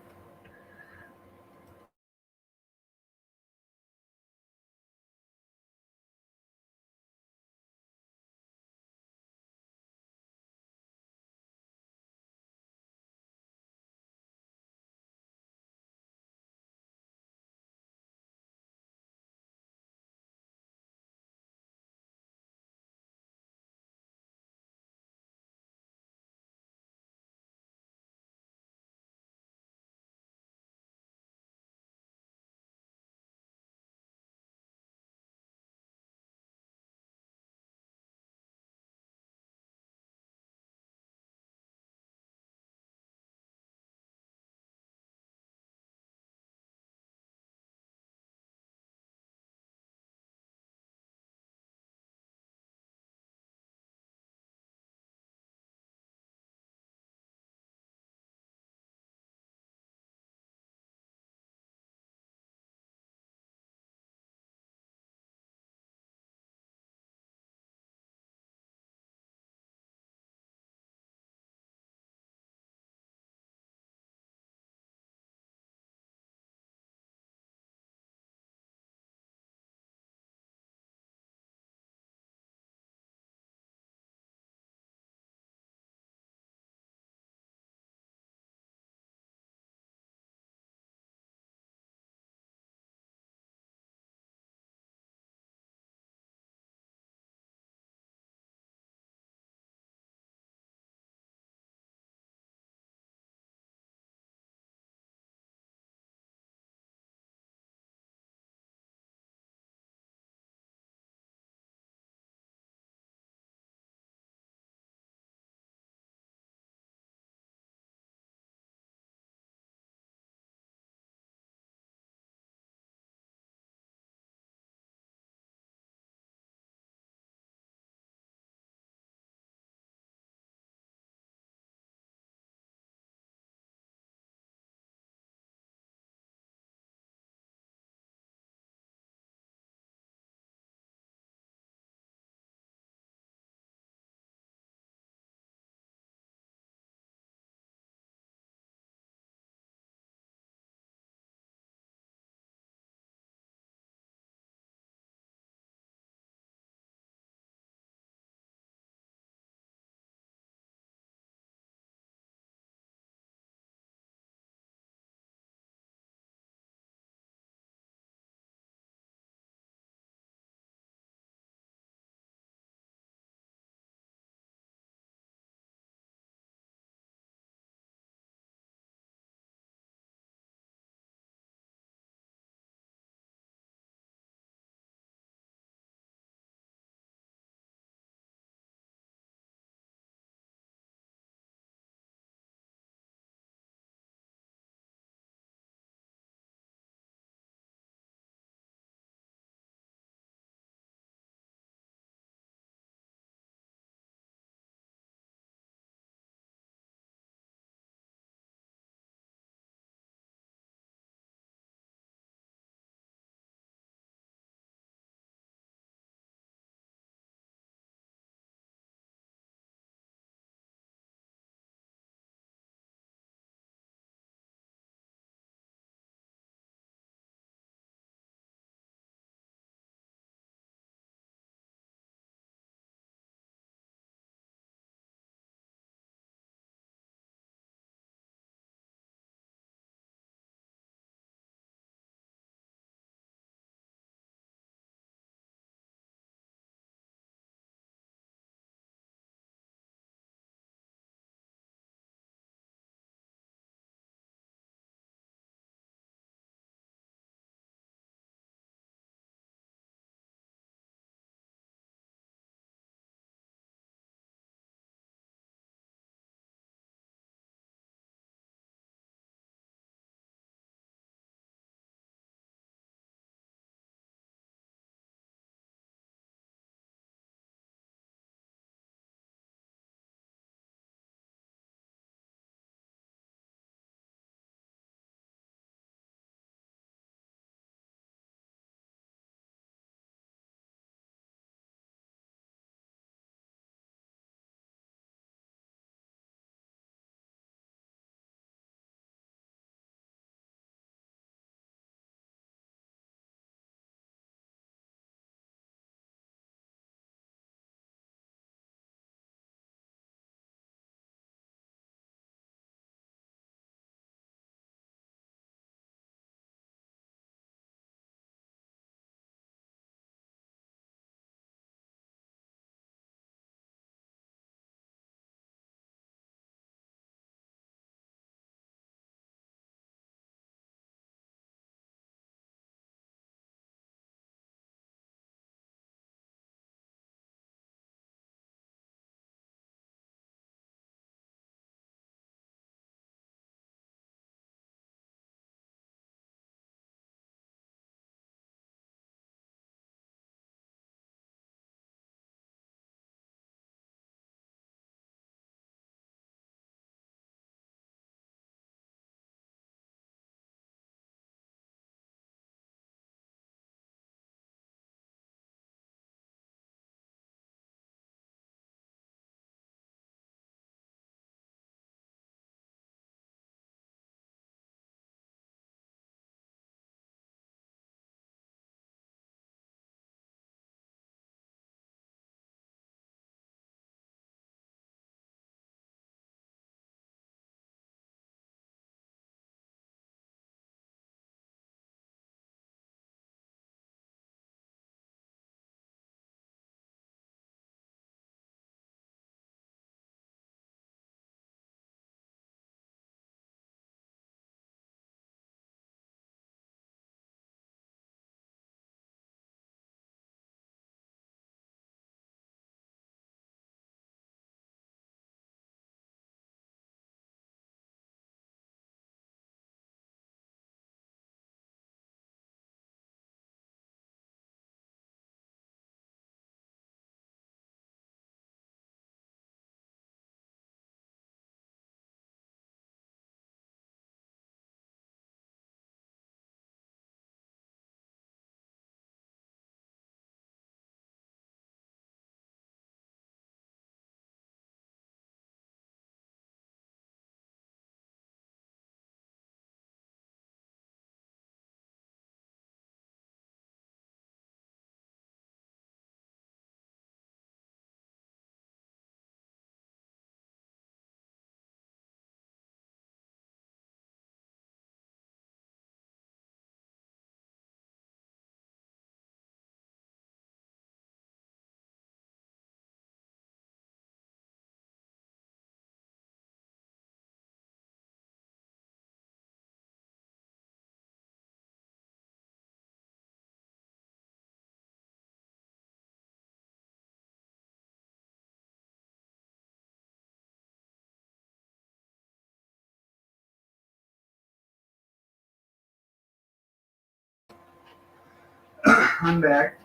I'm back.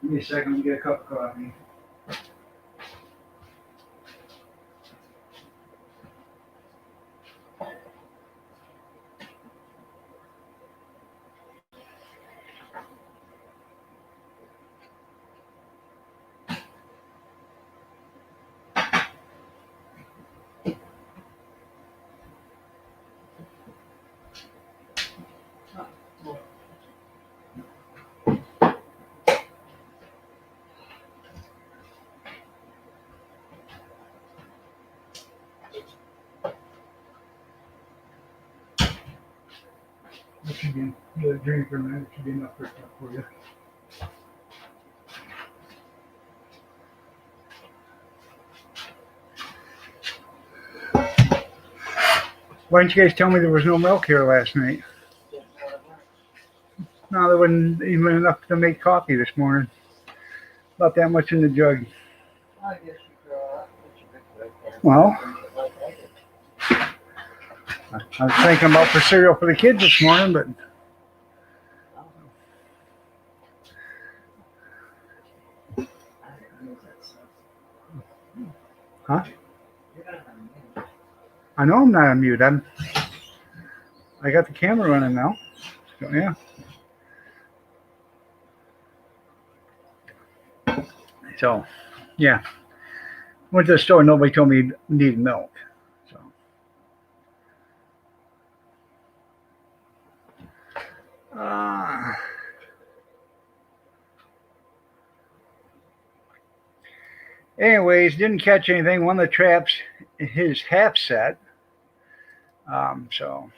Give me a second, let me get a cup of coffee. That should be the drink for a minute. Should be enough for a cup for you. Why didn't you guys tell me there was no milk here last night? No, there wasn't even enough to make coffee this morning. About that much in the jug. I guess you grow up, but you drink right there. Well, Drink it like I did. I was thinking about for cereal for the kids this morning, but I didn't use that stuff. Huh? You're not on mute. I know I'm not on mute. I got the camera running now. So, yeah. So, yeah. Went to the store. Nobody told me needed milk. So, anyways, didn't catch anything. One of the traps is half set. So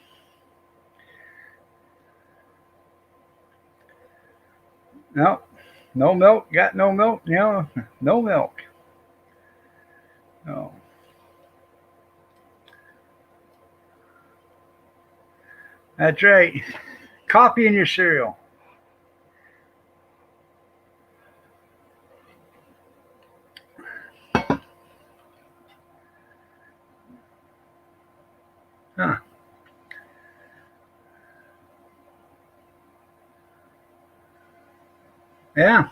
no, no milk. Got no milk. You know, no milk. No. That's right. Coffee in your cereal. Huh. Yeah.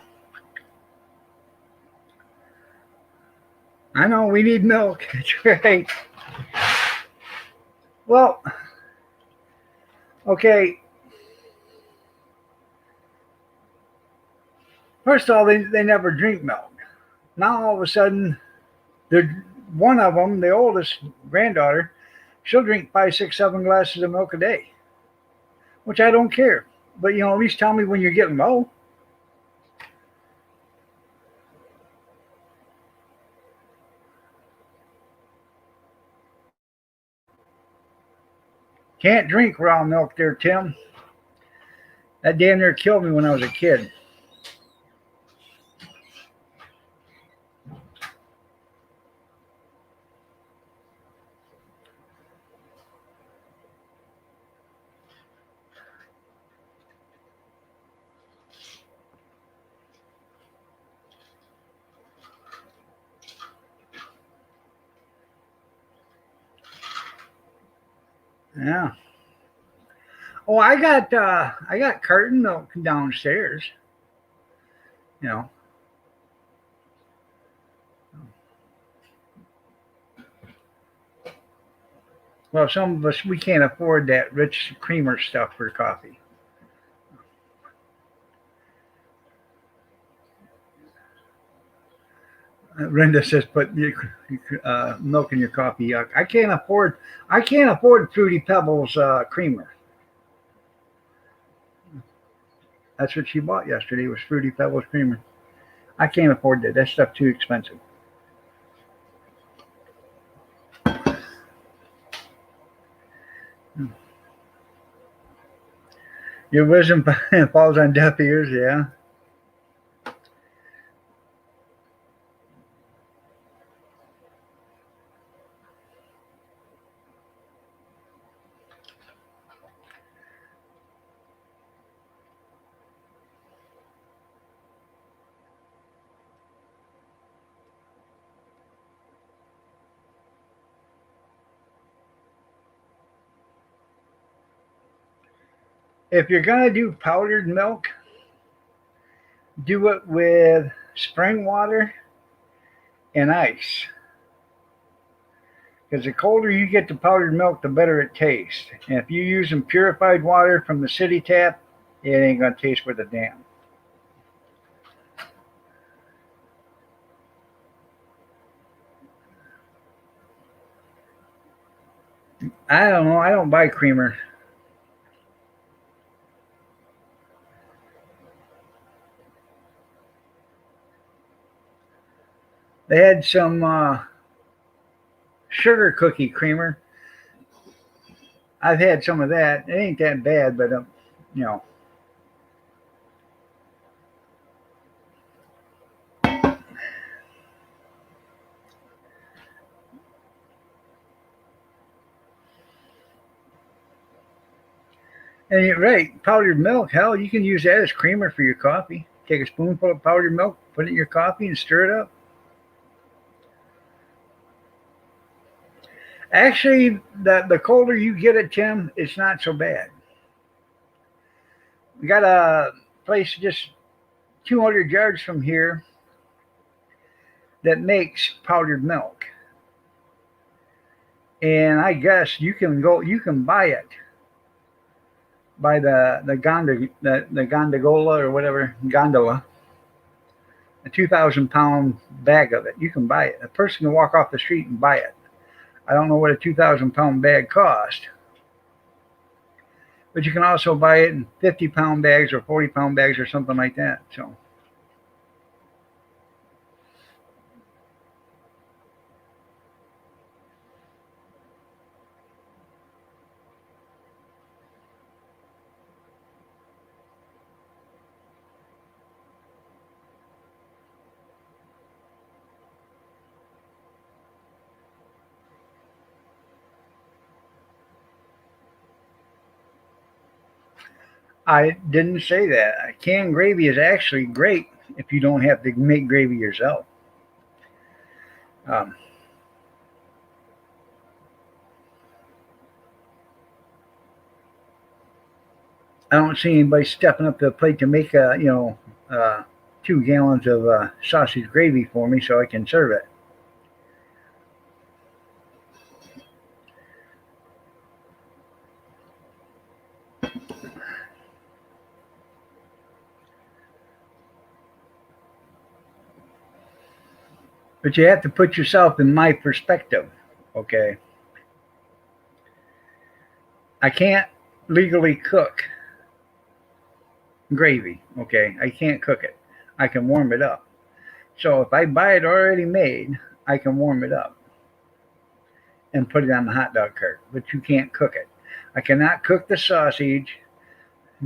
I know we need milk. That's right. Well, okay. First of all, they never drink milk. Now all of a sudden, they're one of them, the oldest granddaughter, she'll drink 5, 6, 7 glasses of milk a day, which I don't care. But you know, at least tell me when you're getting low. Can't drink raw milk there, Tim. That damn near killed me when I was a kid. Yeah. Oh, I got carton milk downstairs. You know. Well, some of us we can't afford that rich creamer stuff for coffee. Brenda says, "Put milk in your coffee." Yuck. I can't afford. I can't afford Fruity Pebbles creamer. That's what she bought yesterday was Fruity Pebbles creamer. I can't afford that. That stuff too expensive. Your wisdom falls on deaf ears. Yeah. If you're gonna do powdered milk, do it with spring water and ice. Because the colder you get the powdered milk, the better it tastes. And if you're using purified water from the city tap, it ain't gonna taste worth a damn. I don't know. I don't buy creamer. They had some sugar cookie creamer. I've had some of that. It ain't that bad, but you know. And you're right, powdered milk. Hell, you can use that as creamer for your coffee. Take a spoonful of powdered milk, put it in your coffee, and stir it up. Actually, the colder you get it, Tim, it's not so bad. We got a place just 200 yards from here that makes powdered milk, and I guess you can buy it by the gondola or whatever gondola, a 2,000 pound bag of it. You can buy it. A person can walk off the street and buy it. I don't know what a 2,000 pound bag cost, but you can also buy it in 50 pound bags or 40 pound bags or something like that. So. I didn't say that. Canned gravy is actually great if you don't have to make gravy yourself. Um, I don't see anybody stepping up to the plate to make 2 gallons of sausage gravy for me so I can serve it. But you have to put yourself in my perspective, okay? I can't legally cook gravy, okay? I can't cook it. I can warm it up. So if I buy it already made, I can warm it up and put it on the hot dog cart, but you can't cook it. I cannot cook the sausage,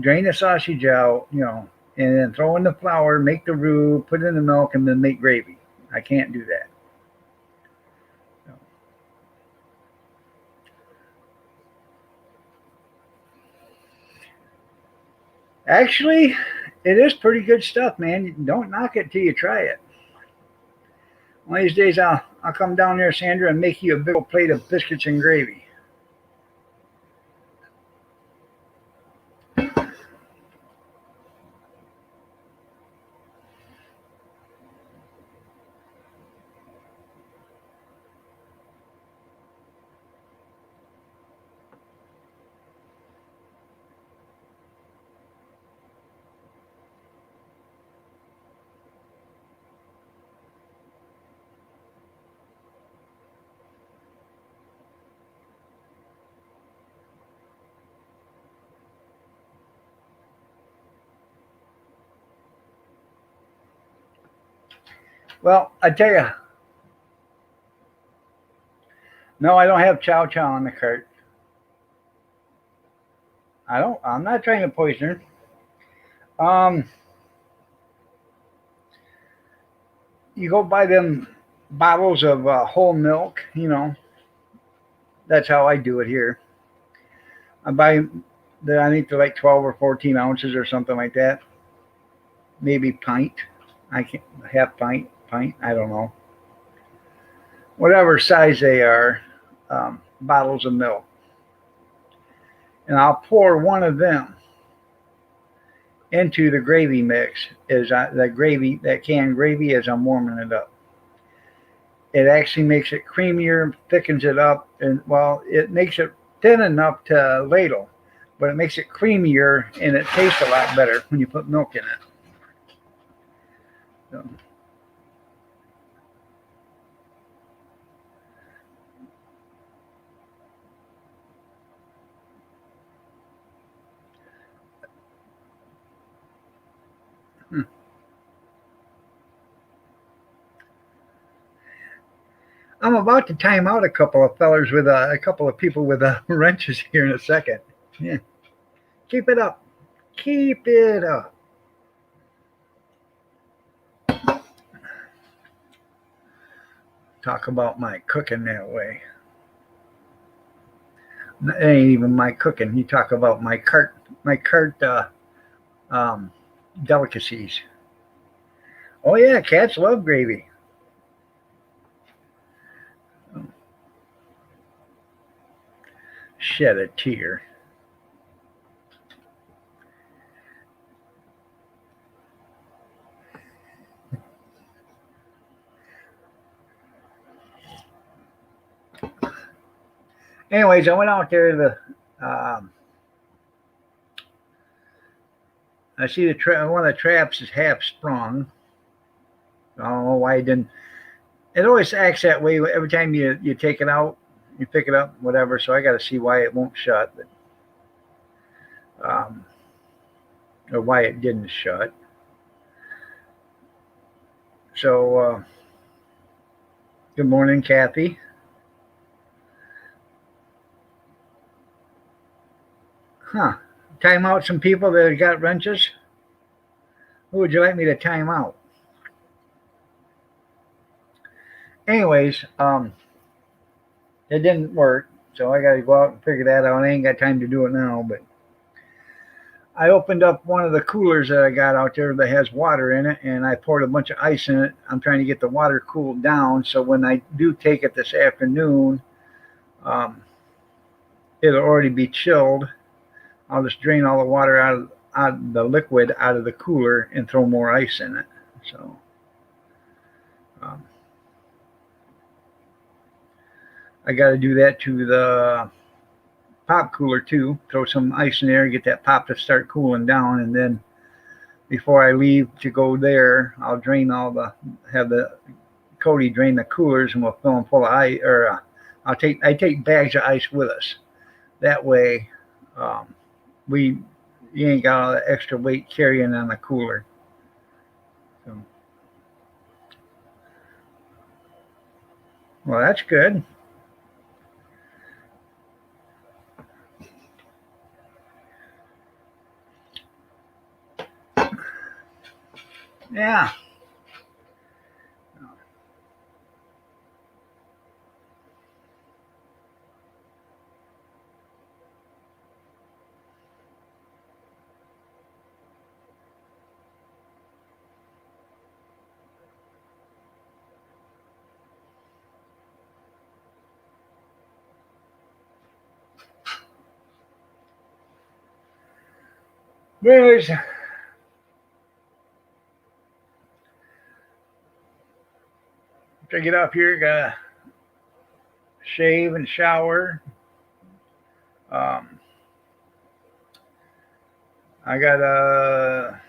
drain the sausage out, and then throw in the flour, make the roux, put in the milk, and then make gravy. I can't do that. Actually, it is pretty good stuff, man. Don't knock it till you try it. One of these days, I'll come down there, Sandra, and make you a big old plate of biscuits and gravy. Well, I tell you, no, I don't have chow chow on the cart. I don't. I'm not trying to poison her. You go buy them bottles of whole milk. That's how I do it here. I buy I think they're like 12 or 14 ounces or something like that. Maybe pint. I can't half pint. I don't know. Whatever size they are, bottles of milk, and I'll pour one of them into the gravy mix is that canned gravy as I'm warming it up. It actually makes it creamier, thickens it up, and well, it makes it thin enough to ladle, but it makes it creamier and it tastes a lot better when you put milk in it. So, hmm. I'm about to time out a couple of fellers with a couple of people with wrenches here in a second. Yeah. Keep it up. Keep it up. Talk about my cooking that way. It ain't even my cooking. You talk about my cart um, delicacies. Oh yeah, cats love gravy. Shed a tear. Anyways, I went out there to I see one of the traps is half sprung. I don't know why it didn't. It always acts that way every time you take it out, you pick it up, whatever. So I got to see why it won't shut, um, or why it didn't shut. So good morning, Kathy. Huh? Time out some people that have got wrenches. Who would you like me to time out? Anyways, it didn't work, so I got to go out and figure that out. I ain't got time to do it now, but I opened up one of the coolers that I got out there that has water in it, and I poured a bunch of ice in it. I'm trying to get the water cooled down, so when I do take it this afternoon, um, it'll already be chilled. I'll just drain all the water out of the liquid out of the cooler and throw more ice in it. So um, I got to do that to the pop cooler too. Throw some ice in there, get that pop to start cooling down, and then before I leave to go there, I'll have the Cody drain the coolers, and we'll fill them full of ice. Or I take bags of ice with us. That way, um, we you ain't got all the extra weight carrying on the cooler. So, well, that's good. Yeah. Anyways, to get up here, gotta shave and shower. Um, I gotta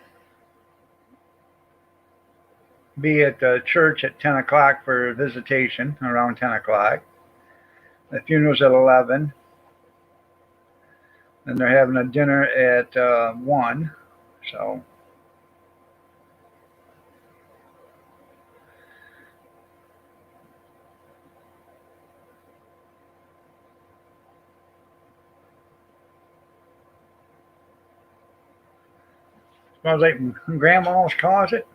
be at the church at 10 o'clock for visitation around 10 o'clock. The funeral's at 11. And they're having a dinner at 1. So smells like grandma's closet.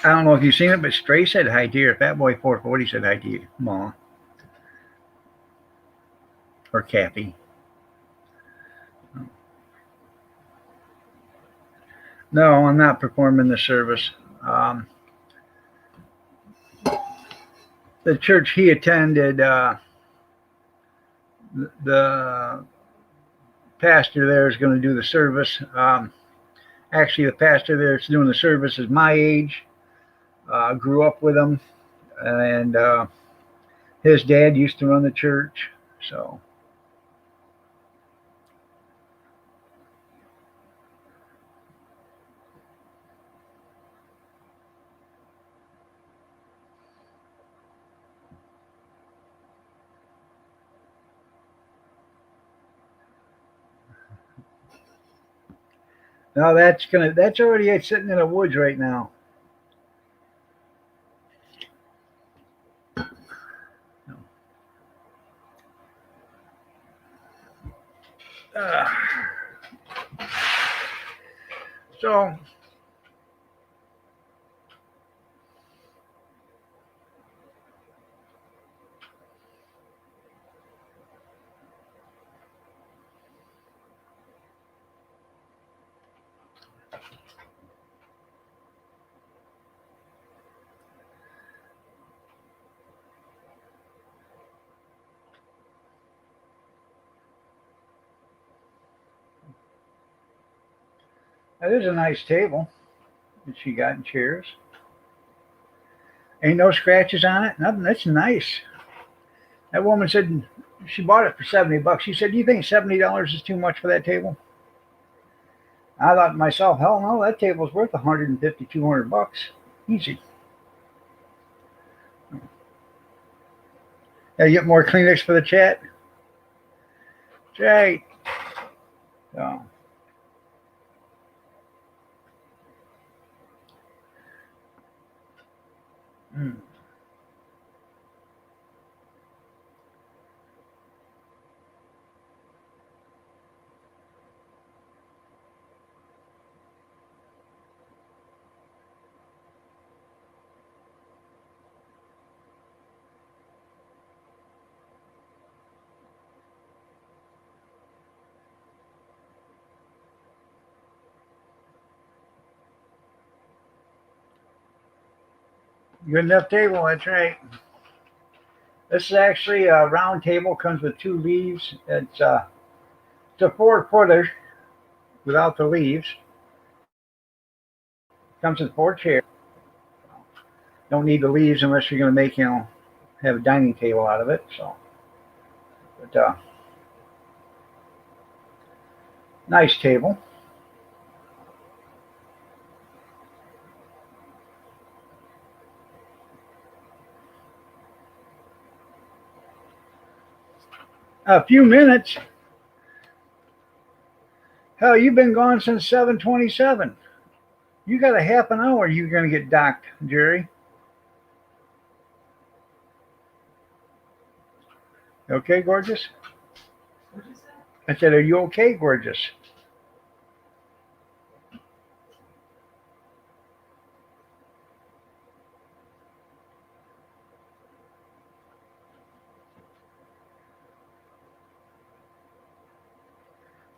I don't know if you've seen it, but Stray said hi to you. Fat Boy 440 said hi to you, Ma. Or Kathy. No, I'm not performing the service. Um, the church he attended, the pastor there is going to do the service. Actually, the pastor there that's doing the service is my age. Grew up with him, and his dad used to run the church. So now that's already sitting in the woods right now. Uh, so that is a nice table that she got in chairs. Ain't no scratches on it. Nothing. That's nice. That woman said she bought it for $70. She said, "Do you think $70 is too much for that table?" I thought to myself, "Hell no, that table's worth 150, $200 easy." Yeah, you get more Kleenex for the chat. Right. So, mm. Good enough table. That's right. This is actually a round table. Comes with two leaves. It's a 4 footer without the leaves. Comes with 4 chairs. Don't need the leaves unless you're going to make have a dining table out of it. So, but nice table. A few minutes. Hell, you've been gone since 7:27. You got a half an hour. You're going to get docked, Jerry. Okay, gorgeous. What is that? I said, "Are you okay, gorgeous?"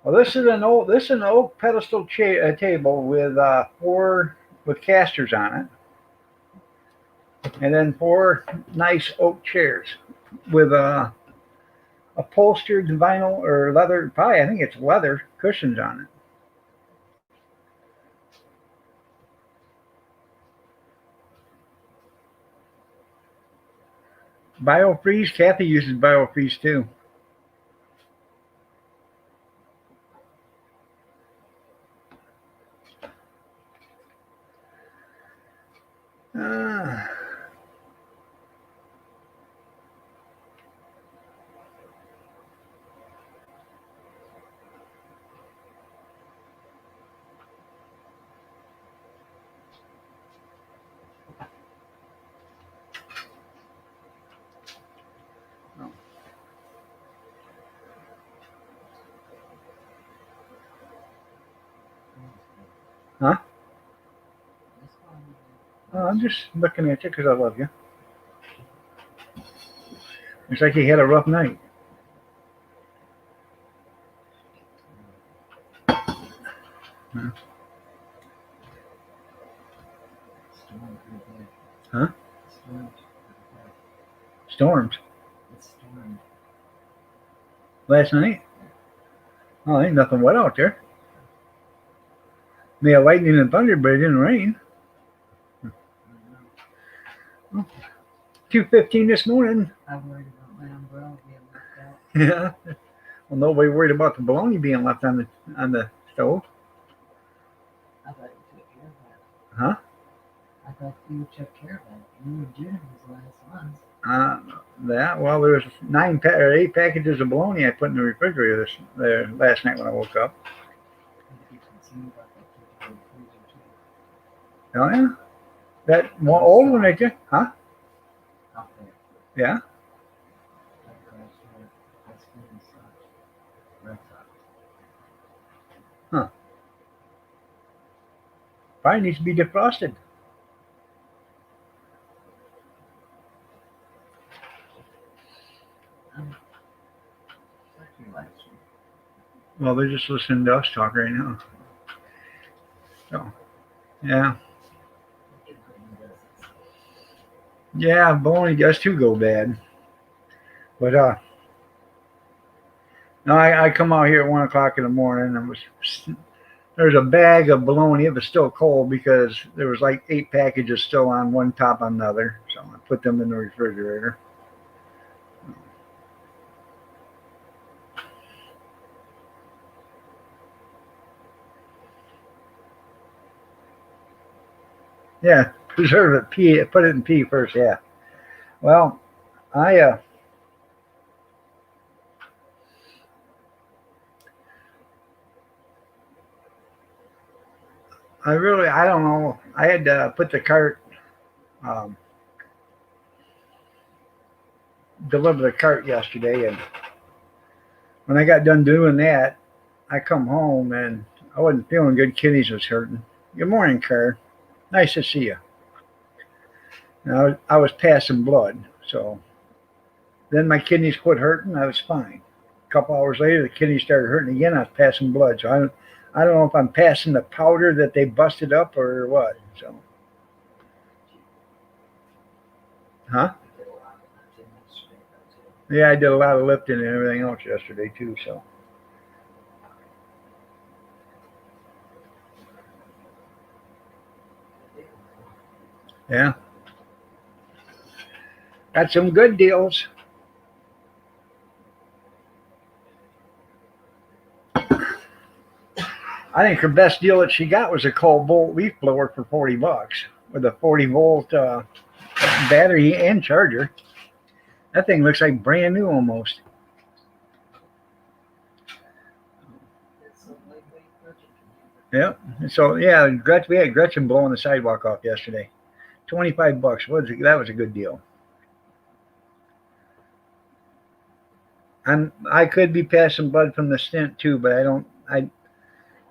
Well, this is an oak pedestal table with four with casters on it, and then four nice oak chairs with upholstered vinyl or leather. Probably, I think it's leather cushions on it. BioFreeze. Kathy uses BioFreeze too. Uh, I'm just looking at you because I love you. Looks like you had a rough night. Storm pretty bad. Huh? Storm pretty bad. Storms It's stormed. last night. Oh, ain't nothing wet out there. May have lightning and thunder, but it didn't rain. I don't know. 2:15 this morning. I'm worried about my umbrella being left out. Yeah. Well, nobody worried about the bologna being left on the stove. I thought you took care of that. Huh? I thought you took care of that. You and Jim was the last ones. That well, there was 8 packages of bologna I put in the refrigerator last night when I woke up. I'd be concerned about that kid in the freezer too. Oh yeah, that one old one, did you? Huh? Out there. Yeah. That crashed her ice cream stuff. Red Sox. Probably needs to be defrosted. That's relaxing. Well, they're just listening to us talk right now. So, yeah, yeah, bologna does too go bad. But no, I come out here at 1 o'clock in the morning and there's a bag of bologna. It was still cold because there was like 8 packages still on one top on another. So I put them in the refrigerator. Yeah, preserve it. Put it in pea first. Yeah. Well, I I don't know. I had to put the cart, um, deliver the cart yesterday, and when I got done doing that, I come home and I wasn't feeling good. Kidneys was hurting. Good morning, Car. Nice to see you. And I was passing blood, so then my kidneys quit hurting. I was fine. A couple hours later, the kidneys started hurting again. I was passing blood, so I don't know if I'm passing the powder that they busted up or what. So, huh? Yeah, I did a lot of lifting and everything else yesterday too. So, yeah, got some good deals. I think her best deal that she got was a Cold Bolt leaf blower for $40 with a 40-volt battery and charger. That thing looks like brand new almost. Yep. So yeah, we had Gretchen blowing the sidewalk off yesterday. $25. That was a good deal. I could be passing blood from the stent too, but I don't.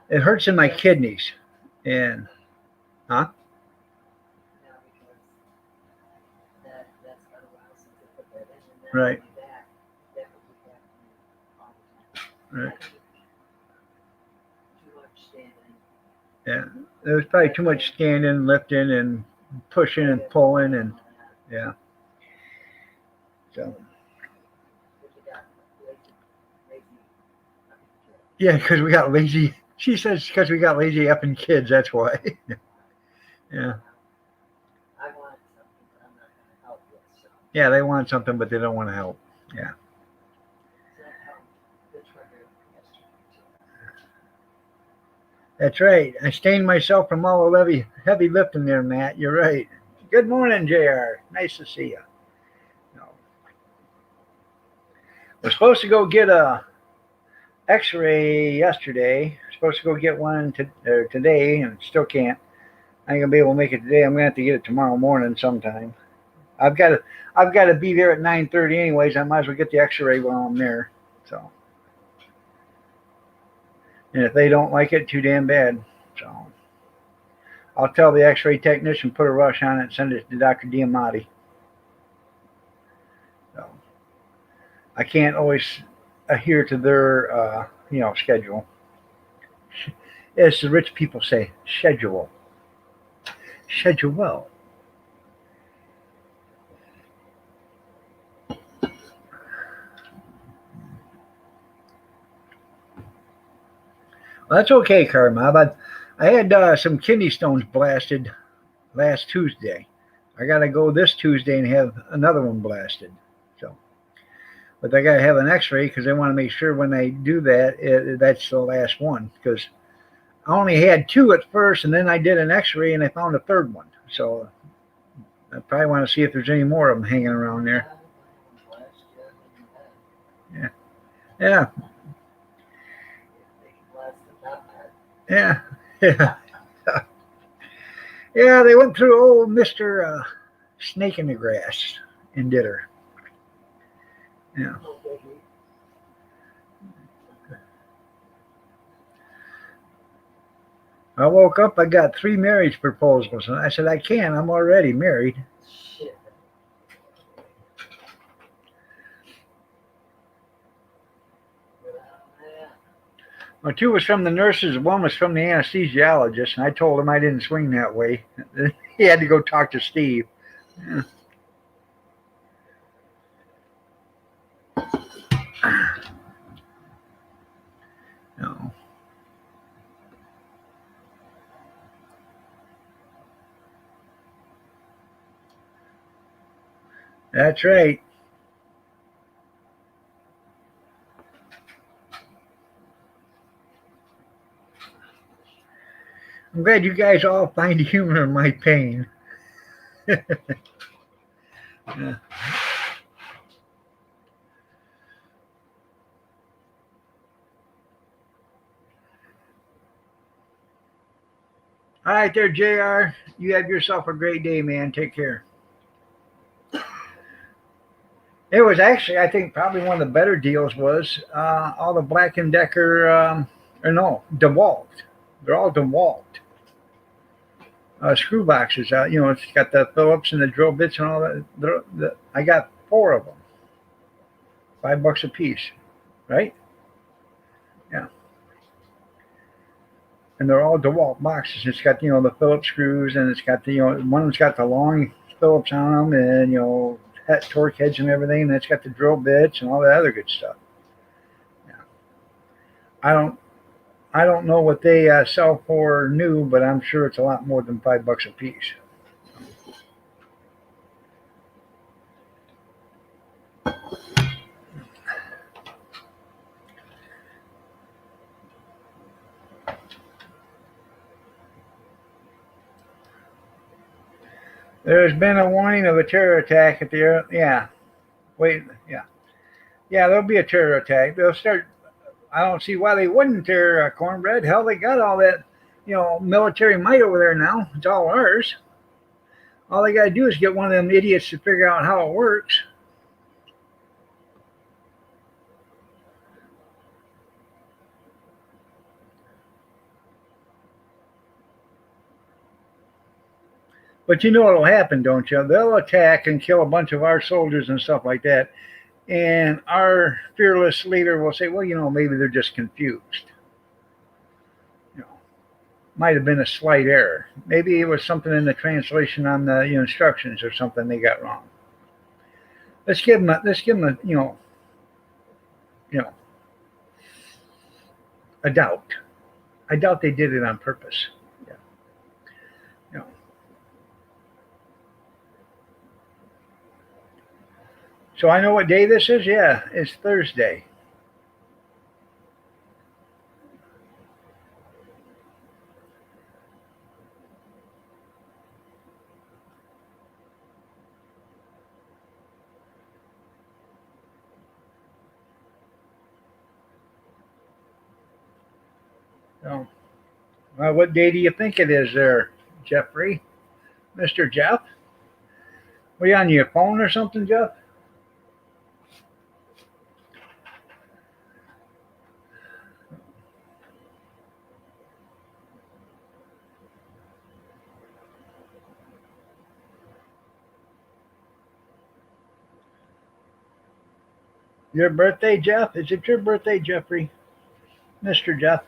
It hurts in my kidneys, and huh? Right. Right. Yeah, there was probably too much standing, lifting, and pushing and pulling, and yeah. So yeah, because we got lazy. She says because we got lazy effing kids. That's why. Yeah. Yeah, they want something, but they don't want to help. Yeah. That's right. I stained myself from all the heavy lifting there, Matt. You're right. Good morning, JR. Nice to see you. No. We're supposed to go get a X-ray yesterday. We're supposed to go get one today, and still can't. I ain't gonna be able to make it today. I'm gonna have to get it tomorrow morning sometime. I've got to be there at 9:30 anyways. I might as well get the X-ray while I'm there. So, and if they don't like it, too damn bad. So, I'll tell the X-ray technician put a rush on it and send it to Dr. Diamati. So I can't always adhere to their schedule. As the rich people say, schedule. Schedule well. Well, that's okay, Karma. But I had some kidney stones blasted last Tuesday. I got to go this Tuesday and have another one blasted. So, but I got to have an X-ray because they want to make sure when they do that, that's the last one. Because I only had two at first, and then I did an X-ray and I found a third one. So I probably want to see if there's any more of them hanging around there. Yeah. Yeah. Yeah. Yeah. Yeah, they went through old Mr. Snake in the Grass and did her. Yeah. I woke up, I got 3 marriage proposals, and I said, I can't, I'm already married. Shit. Well, 2 was from the nurses, 1 was from the anesthesiologist, and I told him I didn't swing that way. He had to go talk to Steve. Yeah. No. That's right. I'm glad you guys all find humor in my pain. Yeah. All right, there, JR. You have yourself a great day, man. Take care. It was actually, I think, probably one of the better deals was all the Black and Decker, or no, DeWalt. They're all DeWalt screw boxes. It's got the Phillips and the drill bits and all that. I got 4 of them, $5 a piece, right? Yeah, and they're all DeWalt boxes. It's got the Phillips screws, and it's got one's got the long Phillips on them, and torque heads and everything. And it's got the drill bits and all that other good stuff. Yeah. I don't know what they sell for new, but I'm sure it's a lot more than $5 a piece. There's been a warning of a terror attack at the air. Yeah, wait, yeah, yeah. There'll be a terror attack. They'll start. I don't see why they wouldn't tear cornbread. Hell, they got all that, military might over there now. It's all ours. All they got to do is get one of them idiots to figure out how it works. But you know what'll happen, don't you? They'll attack and kill a bunch of our soldiers and stuff like that. And our fearless leader will say, well, maybe they're just confused. Might have been a slight error. Maybe it was something in the translation on the instructions or something they got wrong. Let's give them a a doubt. I doubt they did it on purpose. Yeah. You know. So I know what day this is. Yeah, it's Thursday. So, what day do you think it is there, Jeffrey? Mr. Jeff? Were you on your phone or something, Jeff? Your birthday, Jeff? Is it your birthday, Jeffrey? Mr. Jeff?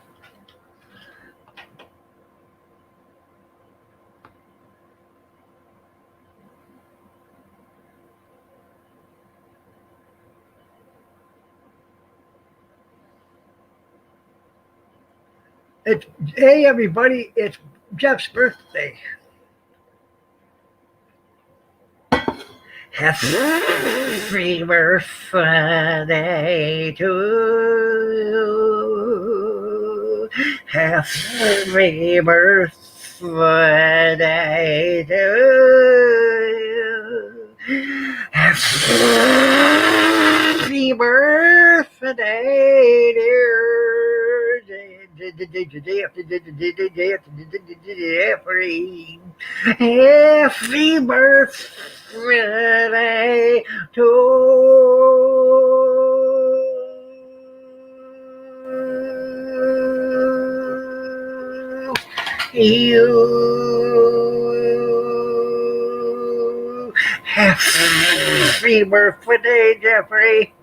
Hey, everybody, it's Jeff's birthday. Happy birthday to you. Happy birthday to you. Happy birthday, dear Jeffrey. Happy birthday to you. Happy birthday, Jeffrey.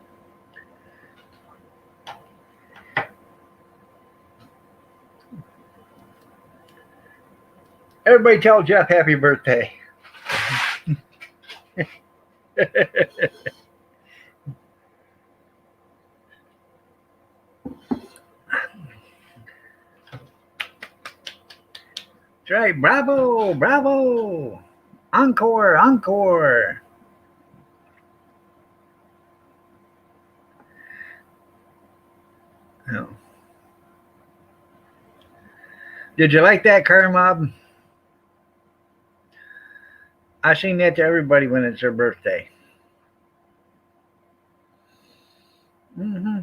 Everybody tell Jeff happy birthday. That's right. Bravo, bravo. Encore, encore. Oh. Did you like that, Car Mob? I sing that to everybody when it's their birthday. Mm-hmm.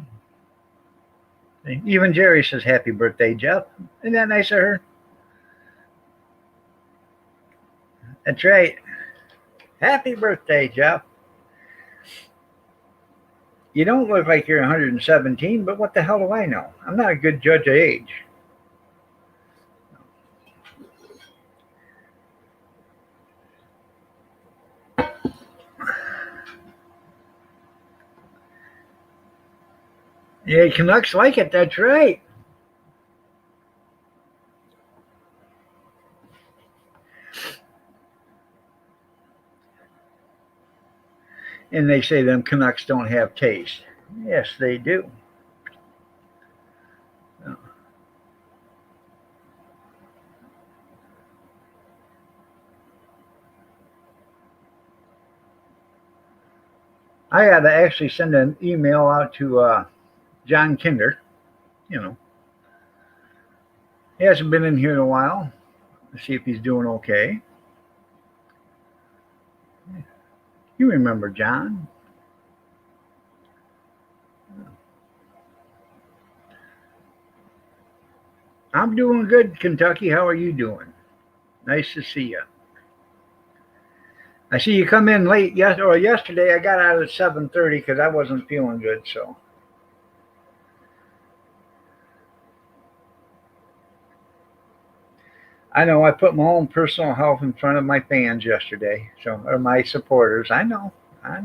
Even Jerry says happy birthday, Jeff. Isn't that nice of her? That's right. Happy birthday, Jeff. You don't look like you're 117, but what the hell do I know? I'm not a good judge of age. Yeah, Canucks like it. That's right. And they say them Canucks don't have taste. Yes, they do. I got to actually send an email out to John Kinder. You know, he hasn't been in here in a while. Let's see if he's doing okay. You remember John? I'm doing good, Kentucky. How are you doing? Nice to see you. I see you come in late. Yesterday I got out at 7:30 because I wasn't feeling good. So I know I put my own personal health in front of my fans yesterday, or my supporters. I know. I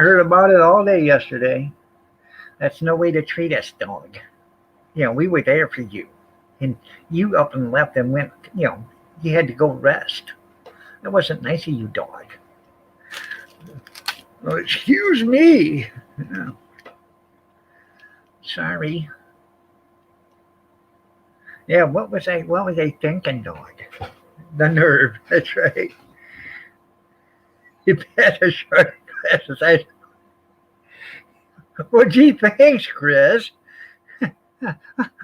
heard about it all day yesterday. That's no way to treat us, dog. We were there for you, and you up and left and went. You had to go rest. That wasn't nice of you, dog. Well, excuse me. Sorry. Yeah, what was I thinking, dog? The nerve. That's right. You had a short glasses. Well, gee, thanks, Chris. I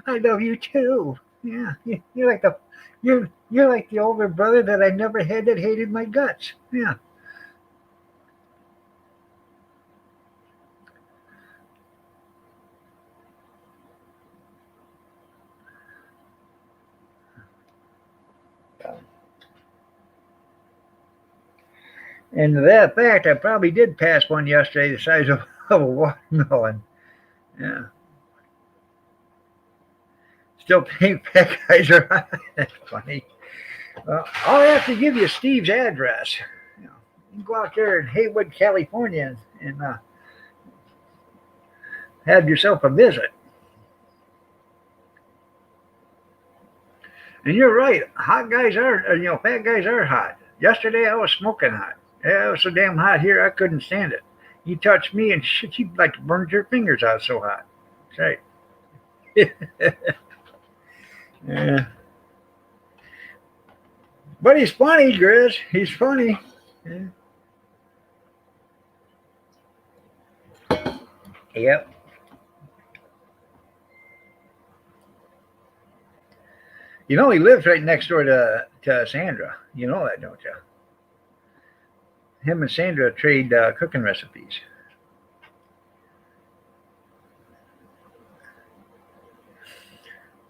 love you too. Yeah, you're like the older brother that I never had that hated my guts. Yeah. And to that fact, I probably did pass one yesterday the size of a watermelon. Yeah. Still think that guys are high. That's funny. I'll have to give you Steve's address. You can go out there in Haywood, California, and Have yourself a visit. And you're right. Hot guys are, fat guys are hot. Yesterday I was smoking hot. Yeah, it was so damn hot here I couldn't stand it. You touch me and shit, you'd like to burn your fingers out so hot. That's right. Yeah. But he's funny, Grizz. He's funny. Yeah. Yep. You know he lives right next door to Sandra. You know that, don't you? Him and Sandra trade cooking recipes.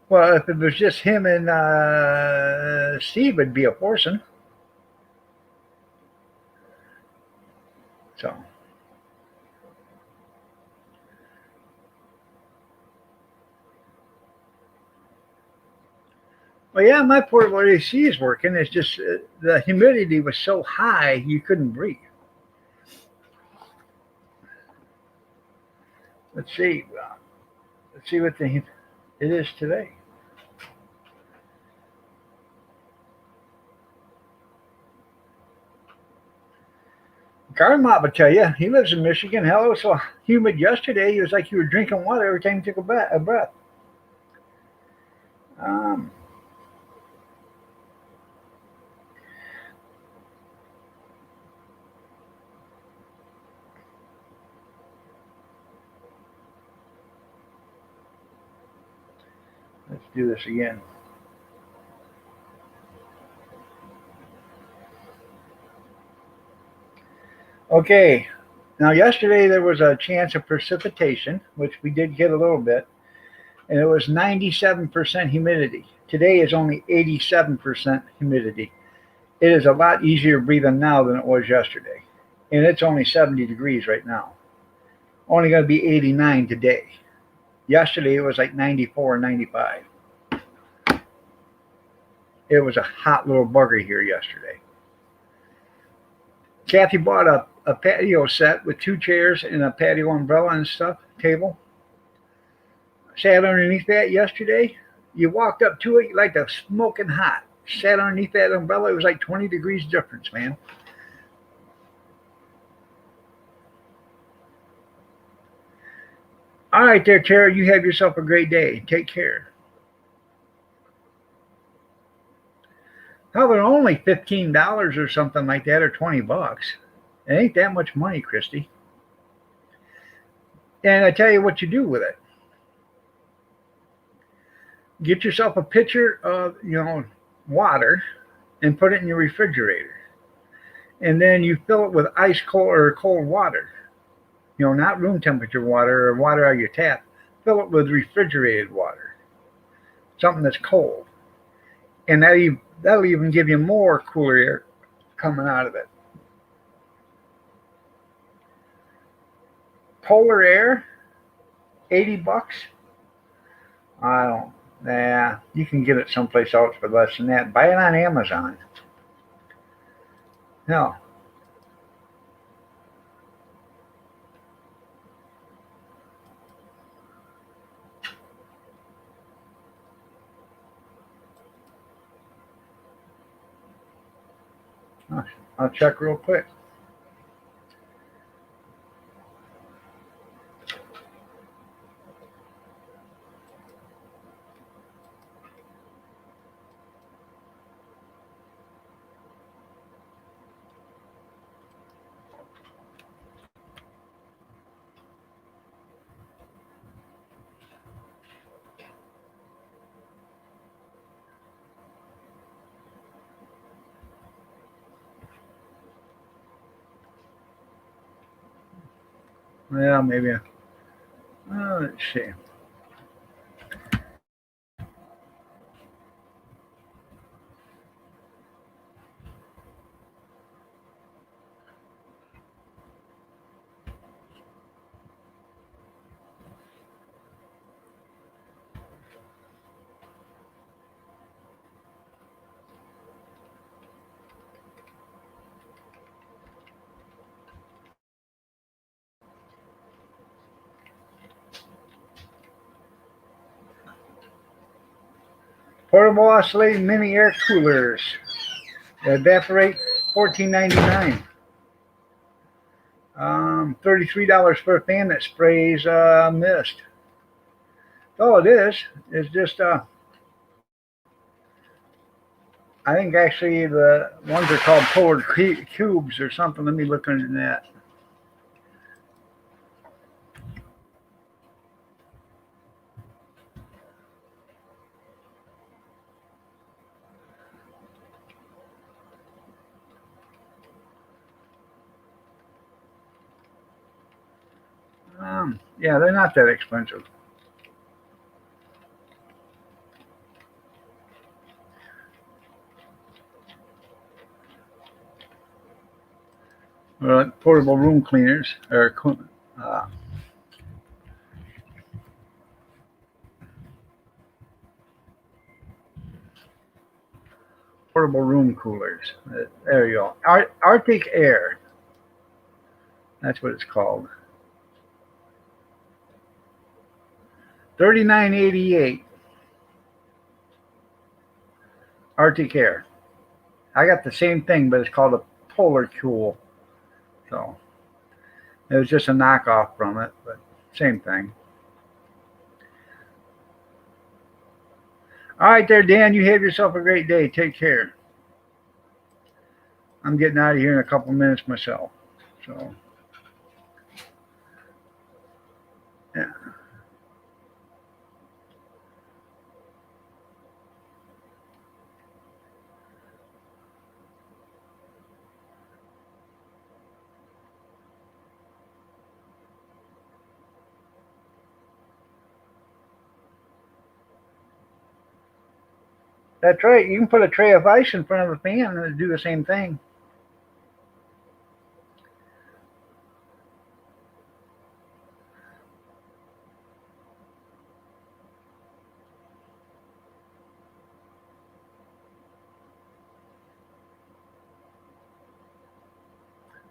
Well, if it was just him and Steve, it'd be a foursome. So, well, yeah, my portable AC is working. It's just the humidity was so high you couldn't breathe. Let's see. Let's see what it is today. Garmop will tell you he lives in Michigan. Hell, it was so humid yesterday. It was like you were drinking water every time you took a breath. Um, let's do this again. Okay. Now, yesterday there was a chance of precipitation, which we did get a little bit, and it was 97% humidity. Today is only 87% humidity. It is a lot easier breathing now than it was yesterday. And it's only 70 degrees right now. Only going to be 89 today. Yesterday it was like 94 and 95. It was a hot little bugger here yesterday. Kathy bought a patio set with two chairs and a patio umbrella and stuff, table. Sat underneath that yesterday. You walked up to it like a smoking hot. Sat underneath that umbrella. It was like 20 degrees difference, man. All right, there, Tara. You have yourself a great day. Take care. How about only $15 or something like that, or $20? It ain't that much money, Christy. And I tell you what you do with it. Get yourself a pitcher of water and put it in your refrigerator. And then you fill it with ice cold or cold water. Not room temperature water or water out of your tap. Fill it with refrigerated water, something that's cold, and that'll even give you more cooler air coming out of it. Polar Air, $80. I don't. Yeah, you can get it someplace else for less than that. Buy it on Amazon. No. I'll check real quick. Well, maybe. Let's see. Portable oscillating mini air coolers. Evaporate $14.99. $33 for a fan that sprays mist. All it is just I think actually the ones are called polar cubes or something. Let me look under that. Yeah, they're not that expensive. Portable room cleaners or portable room coolers. There you go. Arctic Air. That's what it's called. $39.88. Arctic Air. I got the same thing, but it's called a Polar Cool. So it was just a knockoff from it, but same thing. All right there, Dan. You have yourself a great day. Take care. I'm getting out of here in a couple minutes myself. So, yeah. That's right. You can put a tray of ice in front of a fan and do the same thing.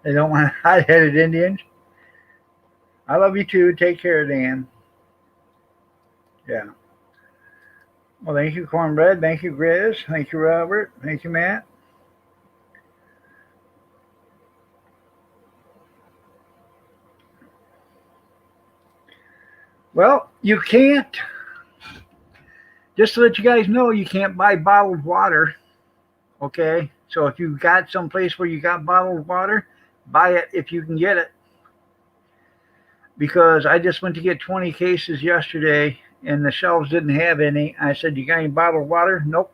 They don't want hot-headed Indians. I love you too. Take care, Dan. Yeah. Well, thank you, Cornbread. Thank you, Grizz. Thank you, Robert. Thank you, Matt. Well, you can't, just to let you guys know, you can't buy bottled water. Okay? So if you've got some place where you got bottled water, buy it if you can get it. Because I just went to get 20 cases yesterday and the shelves didn't have any. I said, you got any bottled water? Nope.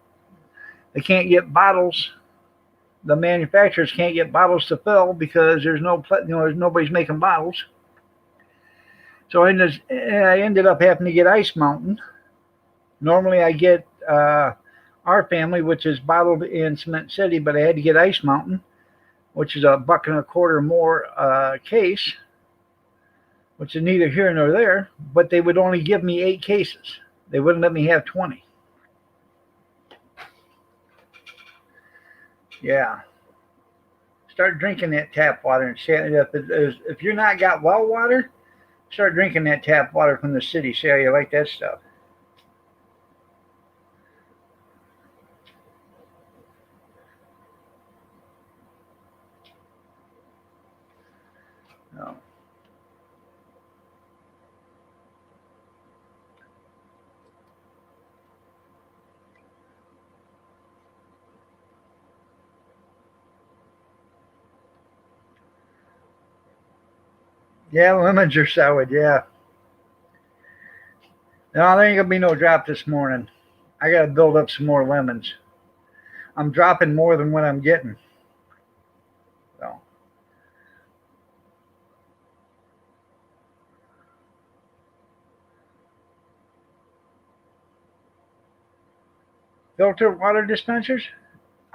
They can't get bottles. The manufacturers can't get bottles to fill because there's nobody's making bottles. So I ended up having to get Ice Mountain. Normally I get Our Family, which is bottled in Cement City, but I had to get Ice Mountain, which is $1.25 more case, which is neither here nor there, but they would only give me 8 cases. They wouldn't let me have 20. Yeah. Start drinking that tap water. And if you're not got well water, start drinking that tap water from the city. See how you like that stuff. No. Yeah, lemons are soured. Yeah. No, there ain't gonna be no drop this morning. I gotta build up some more lemons. I'm dropping more than what I'm getting. So. Filter water dispensers.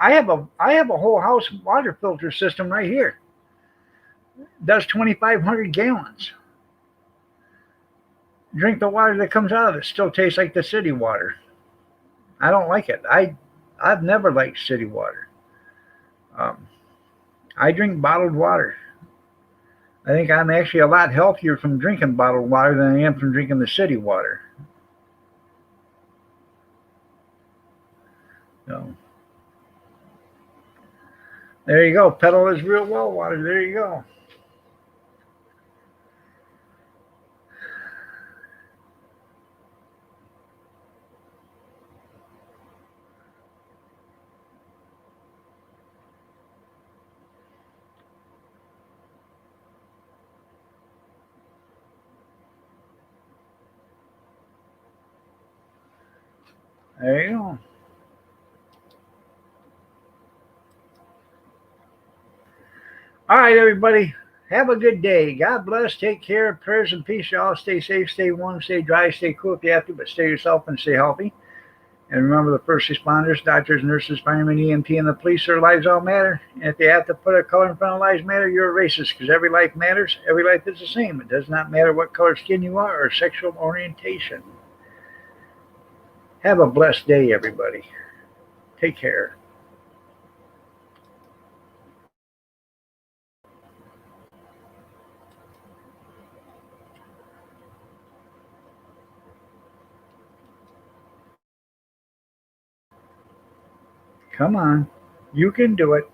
I have a whole house water filter system right here. Does 2,500 gallons. Drink the water that comes out of it. Still tastes like the city water. I don't like it. I've never liked city water. I drink bottled water. I think I'm actually a lot healthier from drinking bottled water than I am from drinking the city water. There you go. Pedal is real well water. There you go. There you go. All right, everybody. Have a good day. God bless. Take care. Prayers and peace. Y'all stay safe, stay warm, stay dry, stay cool if you have to, but stay yourself and stay healthy. And remember the first responders, doctors, nurses, firemen, EMT, and the police, their lives all matter. And if you have to put a color in front of lives matter, you're a racist because every life matters. Every life is the same. It does not matter what color skin you are or sexual orientation. Have a blessed day, everybody. Take care. Come on. You can do it.